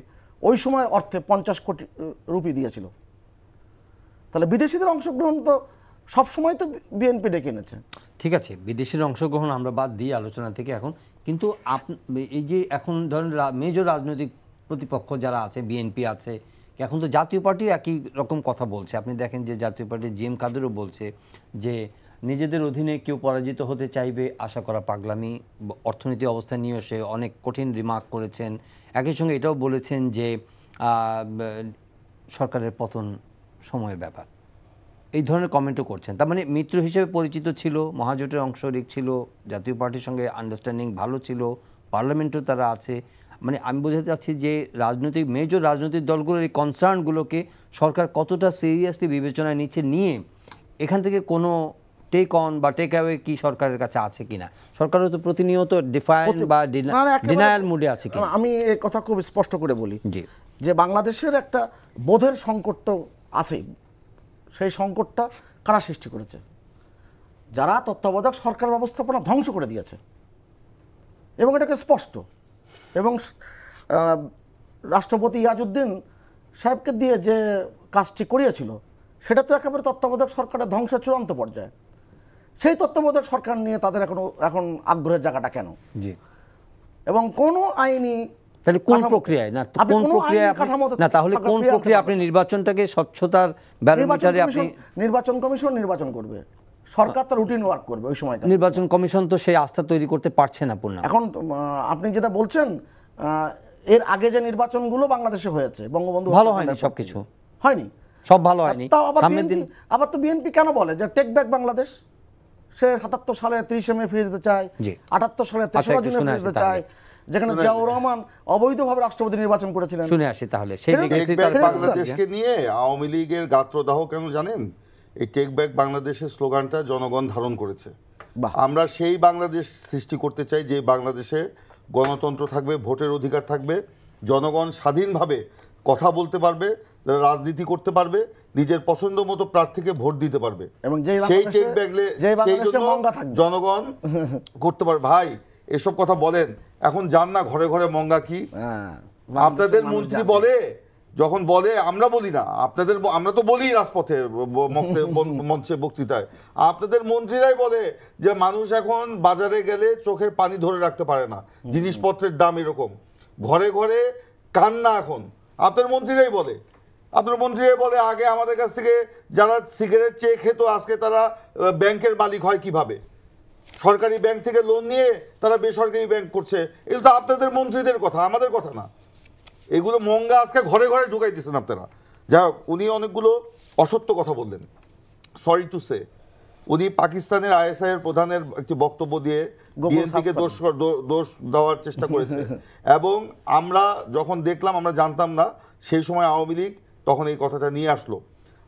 ওই সময়ের অর্থে 50 কোটি রুপি দিয়েছিল। তাহলে বিদেশিদের অংশগ্রহণ তো সবসময় তো বিএনপি ডেকে এনেছে। ঠিক আছে, বিদেশির অংশগ্রহণ আমরা বাদ দিই আলোচনা থেকে এখন, কিন্তু এই যে এখন ধরেন মেজর রাজনৈতিক প্রতিপক্ষ যারা আছে, বিএনপি আছে, এখন তো জাতীয় পার্টি একই রকম কথা বলছে। আপনি দেখেন যে জাতীয় পার্টির জিএম কাদেরও বলছে যে নিজেদের অধীনে কেউ পরাজিত হতে চাইবে আশা করা পাগলামি। অর্থনীতি অবস্থা নিয়েও সে অনেক কঠিন রিমার্ক করেছেন। একই সঙ্গে এটাও বলেছেন যে সরকারের পতন সময়ের ব্যাপার, এই ধরনের কমেন্টও করছেন। তার মানে মিত্র হিসেবে পরিচিত ছিল, মহাজোটের অংশরিক ছিল, জাতীয় পার্টির সঙ্গে আন্ডারস্ট্যান্ডিং ভালো ছিল, পার্লামেন্টেও তারা আছে। মানে আমি বোঝাতে চাচ্ছি যে মেজর রাজনৈতিক দলগুলোর এই কনসার্নগুলোকে সরকার কতটা সিরিয়াসলি বিবেচনায় নিচ্ছে, নিয়ে এখান থেকে কোনো টেক অন বা টেক অ্যাওয়ে কি সরকারের কাছে আছে কিনা? সরকারও তো প্রতিনিয়ত ডিফাইন বা ডিনায়াল মুডে আছে কিনা? আমি এই কথা খুব স্পষ্ট করে বলি যে বাংলাদেশের একটা বোধের সংকট তো আছেই। সেই সংকটটা কারা সৃষ্টি করেছে? যারা তত্ত্বাবধায়ক সরকার ব্যবস্থাপনা ধ্বংস করে দিয়েছে, এবং এটাকে স্পষ্ট। এবং রাষ্ট্রপতি ইয়াজউদ্দিন সাহেবকে দিয়ে যে কাজটি করিয়েছিল সেটা তো একেবারে তত্ত্বাবধায়ক সরকারের ধ্বংসের চূড়ান্ত পর্যায়ে। সেই তত্ত্বাবধায়ক সরকার নিয়ে তাদের এখন আগ্রহের জায়গাটা কেন? এবং কোনো আইনি তাহলে কোন প্রক্রিয়ায় না কোন প্রক্রিয়ায় না তাহলে কোন প্রক্রিয়া আপনি নির্বাচনটাকে স্বচ্ছতার ব্যারোমিটারে আপনি নির্বাচন কমিশন নির্বাচন করবে, সরকার তার রুটিন ওয়ার্ক করবে। ওই সময় নির্বাচন কমিশন তো সেই আস্থা তৈরি করতে পারছে না পূর্ণ। এখন আপনি যেটা বলছেন, এর আগে যে নির্বাচনগুলো বাংলাদেশে হয়েছে, বঙ্গবন্ধু ভালো হয়নি, সবকিছু হয়নি, সব ভালো হয়নি। আবার তো বিএনপি কেন বলে যে টেক ব্যাক বাংলাদেশ? সে 77 সালে 30 মে ফিরে দিতে চায়, 78 সালে 3রা জুনে ফিরে দিতে চায়, যেখানে জিয়াউর রহমান অবৈধভাবে রাষ্ট্রপতি নির্বাচন করেছিলেন। শুনে আসি তাহলে সেই বাংলাদেশকে নিয়ে আওয়ামী লীগের গাত্রদাহ কেন জানেন? এই টেক ব্যাক বাংলাদেশের স্লোগানটা জনগণ ধারণ করেছে। আমরা সেই বাংলাদেশ সৃষ্টি করতে চাই যে বাংলাদেশে গণতন্ত্র থাকবে, ভোটের অধিকার থাকবে, জনগণ স্বাধীনভাবে কথা বলতে পারবে, রাজনীতি করতে পারবে, নিজের পছন্দ মতো প্রার্থীকে ভোট দিতে পারবে, এবং সেই টেক ব্যাকলে জনগণ করতে পারবে। ভাই এসব কথা বলেন, এখন জান না ঘরে ঘরে মঙ্গা কি? আপনাদের মন্ত্রী বলে, যখন বলে, আমরা বলি না, আমরা তো বলি রাজপথে, মঞ্চে, বক্তৃতায়, আপনাদের মন্ত্রীরাই বলে যে মানুষ এখন বাজারে গেলে চোখের পানি ধরে রাখতে পারে না, জিনিসপত্রের দাম এরকম, ঘরে ঘরে কান্না এখন। আপনার মন্ত্রীরাই বলে, আগে আমাদের কাছ থেকে যারা সিগারেট চেয়ে খেত আজকে তারা ব্যাংকের মালিক হয় কিভাবে, সরকারি ব্যাংক থেকে লোন নিয়ে তারা বেসরকারি ব্যাংক করছে। এগুলো তো আপনাদের মন্ত্রীদের কথা, আমাদের কথা না। এগুলো মঙ্গা আজকে ঘরে ঘরে ঢুকাইতেছেন আপনারা। যাই হোক, উনি অনেকগুলো অসত্য কথা বললেন, সরি টু সে। উনি পাকিস্তানের আইএসআই এর প্রধানের একটি বক্তব্য দিয়ে বিএনপিকে দোষ দেওয়ার চেষ্টা করেছে। এবং আমরা যখন দেখলাম, আমরা জানতাম না সেই সময় আওয়ামী লীগ তখন এই কথাটা নিয়ে আসলো।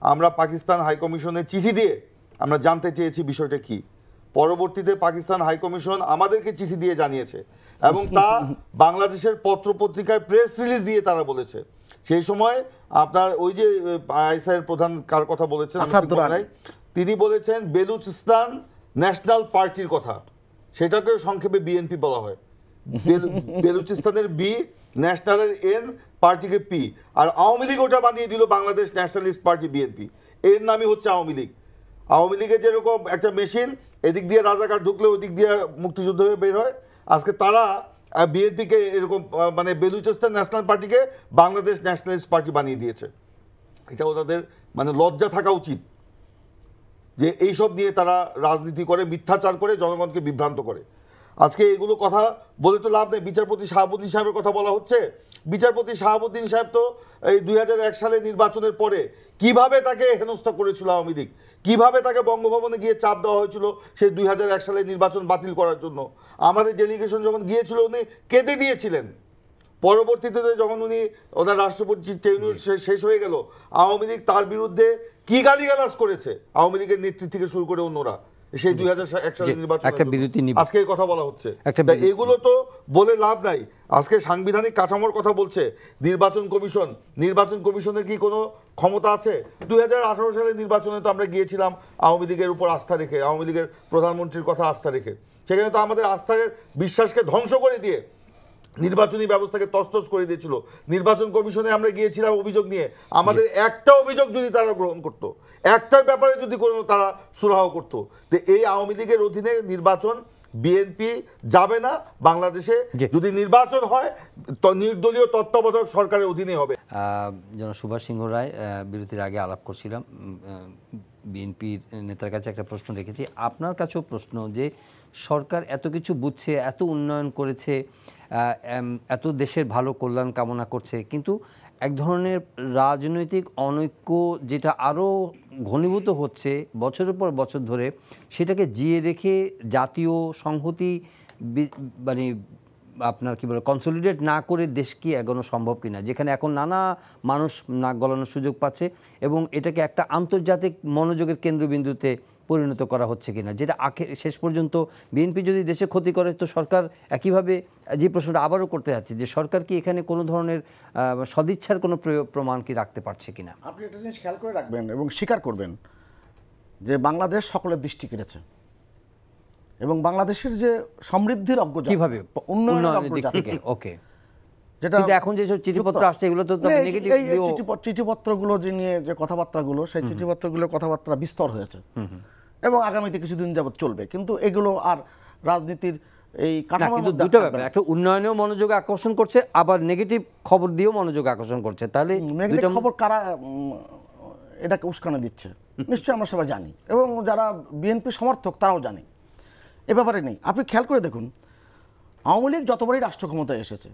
আমরা পাকিস্তান হাইকমিশনে চিঠি দিয়ে আমরা জানতে চেয়েছি বিষয়টা কি। পরবর্তীতে পাকিস্তান হাইকমিশন আমাদেরকে চিঠি দিয়ে জানিয়েছে, এবং তা বাংলাদেশের পত্রপত্রিকায় প্রেস রিলিজ দিয়ে তারা বলেছে। সেই সময় আপনার ওই যে আইএসআই এর প্রধান কার কথা বলেছেন, তিনি বলেছেন বেলুচিস্তান ন্যাশনাল পার্টির কথা, সেটাকে সংক্ষেপে বিএনপি বলা হয়। বেলুচিস্তানের বি, ন্যাশনালের এন, পার্টিকে পি, আর আওয়ামী লীগ ওটা বানিয়ে দিল বাংলাদেশ ন্যাশনালিস্ট পার্টি বিএনপি। এর নামই হচ্ছে আওয়ামী লীগ। আওয়ামী লীগের যেরকম একটা মেশিন, এদিক দিয়ে রাজাকার ঢুকলে ওই দিক দিয়ে মুক্তিযুদ্ধ হয়ে বের হয়, আজকে তারা বিএনপিকে এরকম মানে বেলুচিস্তান ন্যাশনাল পার্টিকে বাংলাদেশ ন্যাশনালিস্ট পার্টি বানিয়ে দিয়েছে। এটা ওদের মানে লজ্জা থাকা উচিত যে এইসব নিয়ে তারা রাজনীতি করে, মিথ্যাচার করে, জনগণকে বিভ্রান্ত করে। আজকে এগুলো কথা বলে তো লাভ নেই। বিচারপতি শাহাবুদ্দিন সাহেবের কথা বলা হচ্ছে। বিচারপতি শাহাবুদ্দিন সাহেব তো এই 2001 সালে নির্বাচনের পরে কিভাবে তাকে হেনস্থা করেছিল আওয়ামী লীগ, কিভাবে তাকে বঙ্গভবনে গিয়ে চাপ দেওয়া হয়েছিল সেই 2001 সালে নির্বাচন বাতিল করার জন্য। আমাদের ডেলিগেশন যখন গিয়েছিল উনি কেঁদে দিয়েছিলেন, পরবর্তীতে যখন ওনার রাষ্ট্রপতি টেনিউর শেষ হয়ে গেল, আওয়ামী লীগ তার বিরুদ্ধে কি গালিগালাজ করেছে আওয়ামী লীগের নেতৃত্ব থেকে শুরু করে অন্যরা সেই 2001 সালের নির্বাচন। আজকে এই কথা বলা হচ্ছে, এগুলো তো বলে লাভ নাই। আজকে সাংবিধানিক কাঠামোর কথা বলছে নির্বাচন কমিশন। নির্বাচন কমিশনের কি কোনো ক্ষমতা আছে? 2018 সালের নির্বাচনে তো আমরা গিয়েছিলাম আওয়ামী লীগের উপর আস্থা রেখে, আওয়ামী লীগের প্রধানমন্ত্রীর কথা আস্থা রেখে। সেখানে তো আমাদের আস্থার বিশ্বাসকে ধ্বংস করে দিয়ে নির্বাচনী ব্যবস্থাকে তছনছ করে দিয়েছিল। নির্বাচন কমিশনে আমরা গিয়েছিলাম অভিযোগ নিয়ে, আমাদের একটা অভিযোগ যদি তারা গ্রহণ করত, একটার ব্যাপারে যদি কোনো তারা সুরাহ করত, তো এই আওয়ামী লীগের অধীনে নির্বাচন বিএনপি যাবে না। বাংলাদেশে যদি নির্বাচন হয় তো নির্দলীয় তত্ত্বাবধায়ক সরকারের অধীনে হবে। যেন সুভাষ সিংহ রায় বিরতির আগে আলাপ করছিলাম, বিএনপির নেতার কাছে একটা প্রশ্ন রেখেছি, আপনার কাছেও প্রশ্ন যে সরকার এত কিছু বুঝছে, এত উন্নয়ন করেছে, এত দেশের ভালো কল্যাণ কামনা করছে, কিন্তু এক ধরনের রাজনৈতিক অনৈক্য যেটা আরও ঘনীভূত হচ্ছে বছরের পর বছর ধরে, সেটাকে জিয়ে রেখে জাতীয় সংহতি মানে আপনার কি বলে কনসলিডেট না করে দেশ কি এগোনো সম্ভব কিনা, যেখানে এখন নানা মানুষ নাক গলানোর সুযোগ পাচ্ছে এবং এটাকে একটা আন্তর্জাতিক মনোযোগের কেন্দ্রবিন্দুতে পরিণত করা হচ্ছে কিনা, যেটা শেষ পর্যন্ত বিএনপি যদি দেশে ক্ষতি করে তো সরকার একইভাবে যে প্রশ্নটা আবারও করতে যাচ্ছে যে সরকার কি এখানে কোনো ধরনের সদিচ্ছার কোনো প্রমাণ কি রাখতে পারছে কিনা। আপনি একটা জিনিস খেয়াল করে রাখবেন এবং স্বীকার করবেন যে বাংলাদেশ সকলের দৃষ্টি কেড়েছে এবং বাংলাদেশের যে সমৃদ্ধির অগ্রযাত্রা কিভাবে উন্নয়নের দিক থেকে, ওকে, যেটা এখন যেসব চিঠিপত্র আসছে এগুলো তো নেগেটিভ, চিঠিপত্রগুলো যে নিয়ে যে কথাবার্তাগুলো, সেই চিঠিপত্রগুলোর কথাবার্তা বিস্তর হয়েছে এবং আগামীতে কিছুদিন যাবত চলবে, কিন্তু এগুলো আর রাজনীতির এই কাঠামো দুটো ব্যাপার, একটা উন্নয়নেও মনোযোগ আকর্ষণ করছে, আবার নেগেটিভ খবর দিয়েও মনোযোগ আকর্ষণ করছে। তাহলে নেগেটিভ খবর কারা এটাকে উস্কানি দিচ্ছে নিশ্চয়ই আমরা সবাই জানি এবং যারা বিএনপি সমর্থক তারাও জানে, এ ব্যাপারে নেই। আপনি খেয়াল করে দেখুন, আওয়ামী লীগ যতবারই রাষ্ট্র ক্ষমতায় এসেছে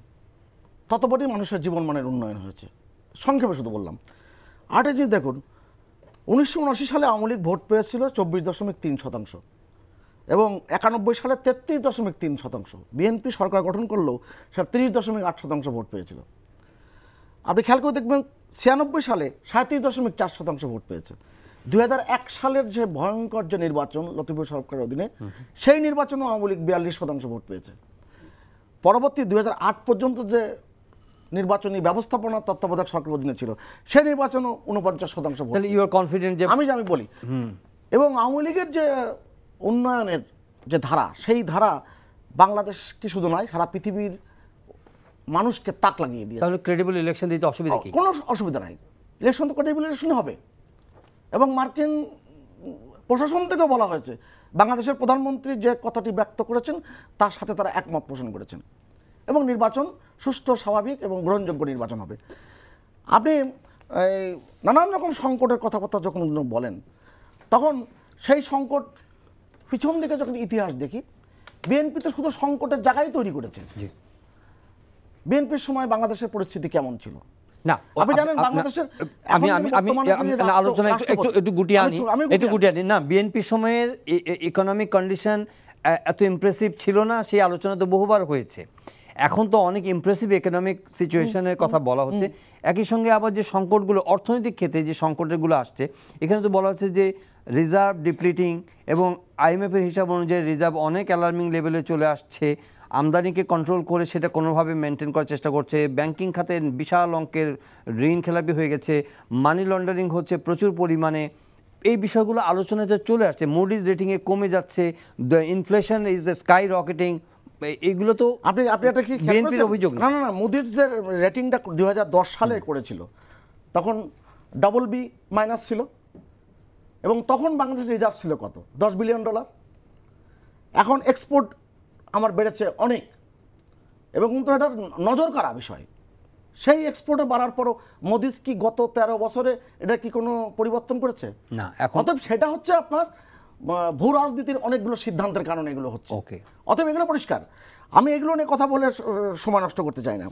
ততবারই মানুষের জীবনমানের উন্নয়ন হয়েছে। সংক্ষেপে শুধু বললাম, আরেকটা জিনিস দেখুন, 1979 সালে আওয়ামী লীগ ভোট পেয়েছিল 24.3% এবং 91 সালে 33.3%। বিএনপি সরকার গঠন করলেও সেটা 30.8% ভোট পেয়েছিল। আপনি খেয়াল করে দেখবেন 96 সালে 37.4% ভোট পেয়েছে। 2001 সালের যে ভয়ঙ্কর যে নির্বাচন লতিফুর সরকারের অধীনে, সেই নির্বাচনে আওয়ামী লীগ 42% ভোট পেয়েছে। পরবর্তী 2008 পর্যন্ত যে নির্বাচনী ব্যবস্থাপনা তত্ত্বাবধায়ক সরকারের অধীনে ছিল, সেই নির্বাচনও 49% ভোট। ইউ আর কনফিডেন্ট যে আমি বলি, এবং আওয়ামী লীগের যে উন্নয়নের যে ধারা, সেই ধারা বাংলাদেশ কি শুধু নয় সারা পৃথিবীর মানুষকে তাক লাগিয়ে দিয়েছে। তাহলে ক্রেডিবল ইলেকশন দিতে অসুবিধা কি? কোনো অসুবিধা নাই, ইলেকশন তো ক্রেডিবল ইলেকশন হবে। এবং মার্কিন প্রশাসন থেকেও বলা হয়েছে, বাংলাদেশের প্রধানমন্ত্রী যে কথাটি ব্যক্ত করেছেন তার সাথে তারা একমত পোষণ করেছেন এবং নির্বাচন সুষ্ঠু, স্বাভাবিক এবং গ্রহণযোগ্য নির্বাচন হবে। আপনি নানান রকম সংকটের কথাবার্তা যখন বলেন, তখন সেই সংকট পিছন দিকে যখন ইতিহাস দেখি, বিএনপি তো শুধু সংকটের জায়গায় তৈরি করেছে। বিএনপির সময় বাংলাদেশের পরিস্থিতি কেমন ছিল না, আপনি জানেন বাংলাদেশের আমি আলোচনা একটু গুটিয়ে আনি না। বিএনপি সময়ের ইকোনমিক কন্ডিশন এত ইমপ্রেসিভ ছিল না, সেই আলোচনা তো বহুবার হয়েছে। এখন তো অনেক ইমপ্রেসিভ ইকোনমিক সিচুয়েশনের কথা বলা হচ্ছে। একই সঙ্গে আবার যে সংকটগুলো অর্থনৈতিক ক্ষেত্রে যে সংকটগুলো আসছে, এখানে তো বলা হচ্ছে যে রিজার্ভ ডিপ্লিটিং এবং আইএমএফের হিসাব অনুযায়ী রিজার্ভ অনেক অ্যালার্মিং লেভেলে চলে আসছে। আমদানিকে কন্ট্রোল করে সেটা কোনোভাবে মেনটেন করার চেষ্টা করছে। ব্যাংকিং খাতে বিশাল অঙ্কের ঋণ খেলাপি হয়ে গেছে, মানি লন্ডারিং হচ্ছে প্রচুর পরিমাণে। এই বিষয়গুলো আলোচনাতে চলে আসছে। মুডিজ রেটিংয়ে কমে যাচ্ছে, দ্য ইনফ্লেশন ইজ স্কাই রকেটিং। এগুলো তো আপনি এটা কি বিএনপির অভিযোগ না? না, মুডিজ যে রেটিংটা 2010 সালে করেছিল, তখন BB- ছিল এবং তখন বাংলাদেশের রিজার্ভ ছিল কত? $10 বিলিয়ন। এখন এক্সপোর্ট আমার বেড়েছে অনেক এবং কিন্তু এটা নজর কাড়া বিষয়। সেই এক্সপোর্টে বাড়ার পরও মোদিস কি গত 13 বছরে এটা কি কোনো পরিবর্তন করেছে? না। অতএব সেটা হচ্ছে আপনার ভূ রাজনীতির অনেকগুলো সিদ্ধান্তের কারণে এগুলো হচ্ছে। অতএব এগুলো পরিষ্কার। আমি এগুলো নিয়ে কথা বলে সময় নষ্ট করতে চাই না।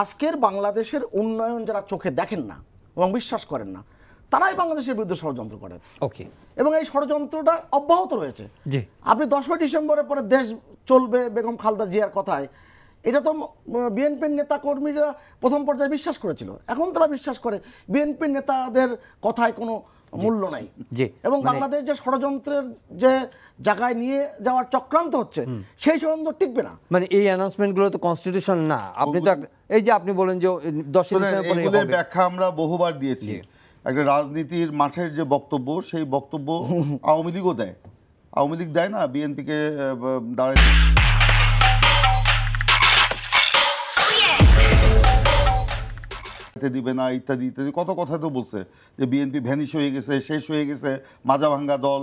আজকের বাংলাদেশের উন্নয়ন যারা চোখে দেখেন না এবং বিশ্বাস করেন না, তারাই বাংলাদেশের বিরুদ্ধে ষড়যন্ত্র করেন। এবং এই ষড়যন্ত্রটা অব্যাহত রয়েছে। আপনি 10ই ডিসেম্বরের পরে দেশ চলবে বেগম খালেদা জিয়ার কথায় এটা তো বিএনপির নেতা কর্মীরা প্রথম পর্যায়ে বিশ্বাস করেছিল, এখন তারা বিশ্বাস করে বিএনপির নেতাদের কথায় কোনো মূল্য নাই। জি, এবং বাংলাদেশ যে ষড়যন্ত্রের যে জায়গায় নিয়ে যাওয়ার চক্রান্ত হচ্ছে সেই ষড়যন্ত্র টিকবে না। মানে এই অ্যানাউন্সমেন্টগুলো তো কনস্টিটিউশন না। আপনি তো এই যে আপনি বলেন যে 10 ডিসেম্বর পরে এগুলোর হবে। ব্যাখ্যা আমরা বহুবার দিয়েছি। একটা রাজনীতির মাঠের যে বক্তব্য, সেই বক্তব্য আওয়ামী লীগও দেয়। আওয়ামী লীগ দেয় না বিএনপিকে দাঁড়ায় দিবে না ইত্যাদি ইত্যাদি কত কথা তো বলছে যে বিএনপি ভ্যানিশ হয়ে গেছে, শেষ হয়ে গেছে, মাজা ভাঙ্গা দল,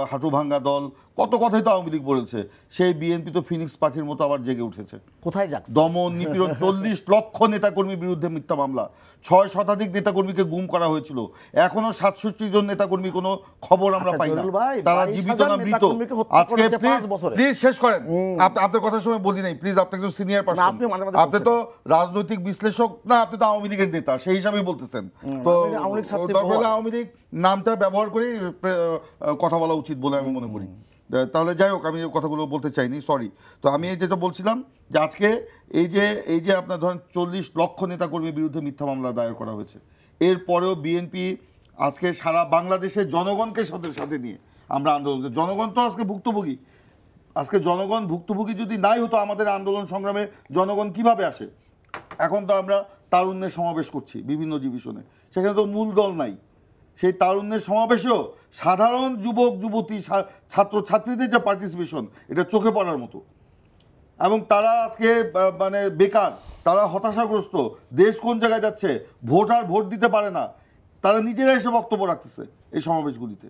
হাঁটু ভাঙ্গা দল, কত কথাই তো আওয়ামী লীগ বলেছে। সেই বিএনপি তো ফিনিক্স পাখির মতো আবার জেগে উঠেছে। কোথায় যাচ্ছে? দমন নিপীড়ন, 40 লক্ষ নেতাকর্মীর বিরুদ্ধে মিথ্যা মামলা, 6 শতাধিক নেতাকর্মীকে গুম করা হয়েছিল, এখনো 67 জন নেতাকর্মীর কোনো খবর আমরা পাই না, তারা জীবিত না মৃত। আজকে প্লিজ শেষ করেন, আপনার কথার সময় বলি নাই, প্লিজ আপনি একটু সিনিয়র পারসন, আপনি তো রাজনৈতিক বিশ্লেষক না, আপনি তো আওয়ামী লীগের নেতা, সেই হিসাবেই বলতেছেন। তো আওয়ামী লীগ নামটা ব্যবহার করে কথা বলা উচিত বলে আমি মনে করি। তাহলে যাই হোক, আমি কথাগুলো বলতে চাইনি, সরি। তো আমি যেটা বলছিলাম যে আজকে এই যে আপনার ধরেন 40 লক্ষ নেতাকর্মীর বিরুদ্ধে মিথ্যা মামলা দায়ের করা হয়েছে, এরপরেও বিএনপি আজকে সারা বাংলাদেশের জনগণকে সাথে নিয়ে আমরা আন্দোলন, জনগণ তো আজকে ভুক্তভোগী। আজকে জনগণ ভুক্তভোগী যদি নাই হতো আমাদের আন্দোলন সংগ্রামে, জনগণ কিভাবে আসে? এখন তো আমরা তারুণ্যের সমাবেশ করছি বিভিন্ন ডিভিশনে, সেখানে তো মূল দল নাই। সেই তারুণ্যের সমাবেশেও সাধারণ যুবক যুবতী ছাত্র ছাত্রীদের যে পার্টিসিপেশন, এটা চোখে পড়ার মতো। এবং তারা আজকে মানে বেকার, তারা হতাশাগ্রস্ত, দেশ কোন জায়গায় যাচ্ছে, ভোট দিতে পারে না, তারা নিজেরা এসে বক্তব্য রাখতেছে এই সমাবেশগুলিতে।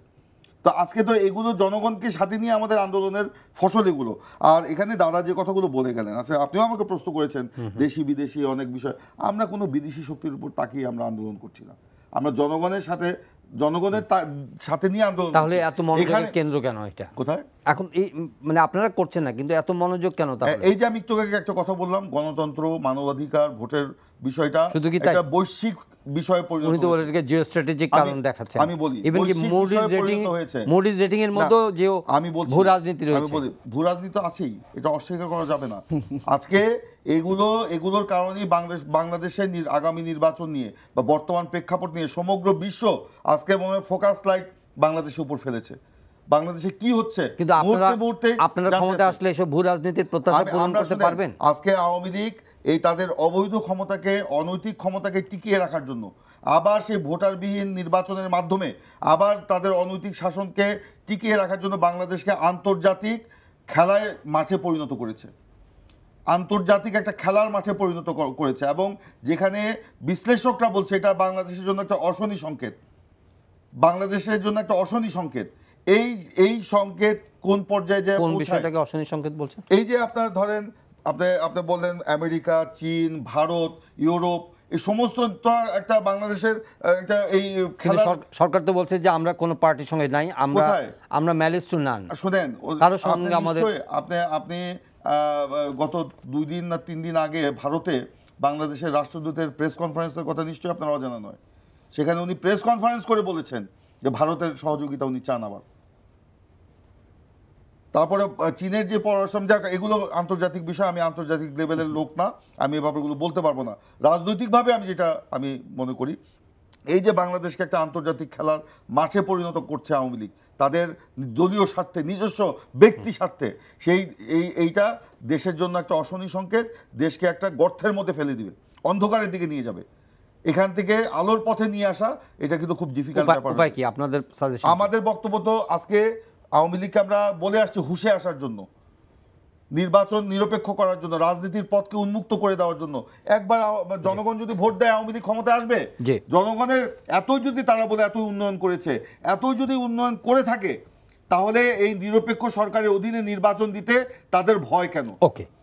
তো আজকে তো এগুলো জনগণকে সাথে নিয়ে আমাদের আন্দোলনের ফসল এগুলো। আর এখানে দাদা যে কথাগুলো বলে গেলেন, আচ্ছা আপনিও আমাকে প্রশ্ন করেছেন দেশি বিদেশি অনেক বিষয়, আমরা কোনো বিদেশি শক্তির উপর তাকিয়ে আমরা আন্দোলন করছি না, আমরা জনগণের সাথে নিয়ে আন্দোলন। তাহলে এত মনোযোগের কেন্দ্র কেন এটা? কোথায় এখন এই মানে আপনারা করছেন না, কিন্তু এত মনোযোগ কেন? তাহলে এই যে আমি একটু আগে একটা কথা বললাম, গণতন্ত্র, মানবাধিকার, ভোটের বিষয়টা শুধু কি তাই? একটা বৈশ্বিক বিষয়ে পরিণত হয়েছে। উনি তো বলে এটাকে জিওস্ট্র্যাটেজিক কারণ দেখাচ্ছেন। আমি বলি ইভেন কি মুডিজ রেটিং এর মধ্যে যে আমি বলছি ভূ রাজনীতি রয়েছে। আমি বলি ভূ রাজনীতি তো আছেই, এটা অস্বীকার করা যাবে না। আজকে এগুলোর কারণেই বাংলাদেশের আগামী নির্বাচন নিয়ে বা বর্তমান প্রেক্ষাপট নিয়ে সমগ্র বিশ্ব আজকে মনে হয় ফোকাস লাইট বাংলাদেশের উপর ফেলেছে। বাংলাদেশে কি হচ্ছে, কিন্তু আপনারা ক্ষমতা আসলে এসব ভূ রাজনীতির প্রত্যাশা পূরণ করতে পারবেন? আজকে আওয়ামী লীগ এই তাদের অবৈধ ক্ষমতাকে, অনৈতিক ক্ষমতাকে টিকিয়ে রাখার জন্য আবার সেই ভোটারবিহীন নির্বাচনের মাধ্যমে আবার তাদের অনৈতিক শাসনকে টিকিয়ে রাখার জন্য বাংলাদেশকে আন্তর্জাতিক খেলায় মাঠে পরিণত করেছে, আন্তর্জাতিক একটা খেলার মাঠে পরিণত করেছে। এবং যেখানে বিশ্লেষকরা বলছে এটা বাংলাদেশের জন্য একটা অশনি সংকেত, বাংলাদেশের জন্য একটা অশনি সংকেত। এই সংকেত কোন পর্যায়ে যে কোন বিষয়টাকে অশনি সংকেত বলছেন? এই যে আপনার ধরেন আপনি বললেন আমেরিকা, চীন, ভারত, ইউরোপ, এই সমস্ত তো একটা বাংলাদেশের একটা এই সরকার তো বলছে যে আমরা কোনো পার্টির সঙ্গে নাই, আমরা ম্যালিস টু নান। শুনেন, কারোর সঙ্গে আমাদের আপনি গত 2 দিন না 3 দিন আগে ভারতে বাংলাদেশের রাষ্ট্রদূতের প্রেস কনফারেন্সের কথা নিশ্চয়ই আপনার অজানা নয়। সেখানে উনি প্রেস কনফারেন্স করে বলেছেন যে ভারতের সহযোগিতা উনি চান আবার। তারপরে চীনের যে পররাষ্ট্র, এগুলো আন্তর্জাতিক বিষয়, আমি আন্তর্জাতিক লেভেলের লোক না, আমি এ ব্যাপারগুলো বলতে পারবো না। রাজনৈতিকভাবে আমি মনে করি এই যে বাংলাদেশকে একটা আন্তর্জাতিক খেলার মাঠে পরিণত করছে আওয়ামী লীগ তাদের দলীয় স্বার্থে, নিজস্ব ব্যক্তি স্বার্থে, এইটা দেশের জন্য একটা অশনি সংকেত, দেশকে একটা গর্তের মধ্যে ফেলে দিবে, অন্ধকারের দিকে নিয়ে যাবে। এখান থেকে আলোর পথে নিয়ে আসা এটা কিন্তু খুব ডিফিকাল্ট ব্যাপার। উপায় কি আপনাদের সাজেশন? আমাদের বক্তব্য তো আজকে আওয়ামী লীগকে আমরা বলে আসছি হুঁশে আসার জন্য, নির্বাচন নিরপেক্ষ করার জন্য, রাজনীতির পথকে উন্মুক্ত করে দেওয়ার জন্য। একবার জনগণ যদি ভোট দেয় আওয়ামী লীগ ক্ষমতায় আসবে। জনগণের এতই যদি তারা বলে এতই উন্নয়ন করেছে, এতই যদি উন্নয়ন করে থাকে, তাহলে এই নিরপেক্ষ সরকারের অধীনে নির্বাচন দিতে তাদের ভয় কেন?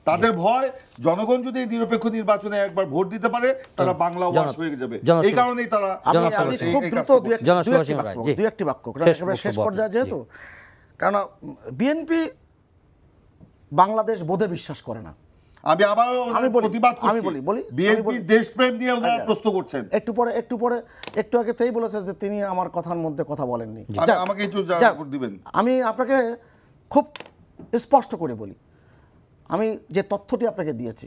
তাদের ভয়, জনগণ যদি এই নিরপেক্ষ নির্বাচনে একবার ভোট দিতে পারে তারা বাংলা ওয়াশ হয়ে যাবে। এই কারণেই তারা দুই একটি বাক্য শেষ পর্যায়ে, যেহেতু কারণ বিএনপি বাংলাদেশ বোধে বিশ্বাস করে না। আমি প্রতিবাদ করছি, আমি বলি বিএনপি দেশপ্রেম নিয়ে ওনারা প্রশ্ন করছেন। একটু আগে তাই বলেছেন যে তিনি আমার কথার মধ্যে কথা বলেননি। আমাকে একটু দিবেন। আমি আপনাকে খুব স্পষ্ট করে বলি, আমি যে তথ্যটি আপনাকে দিয়েছি,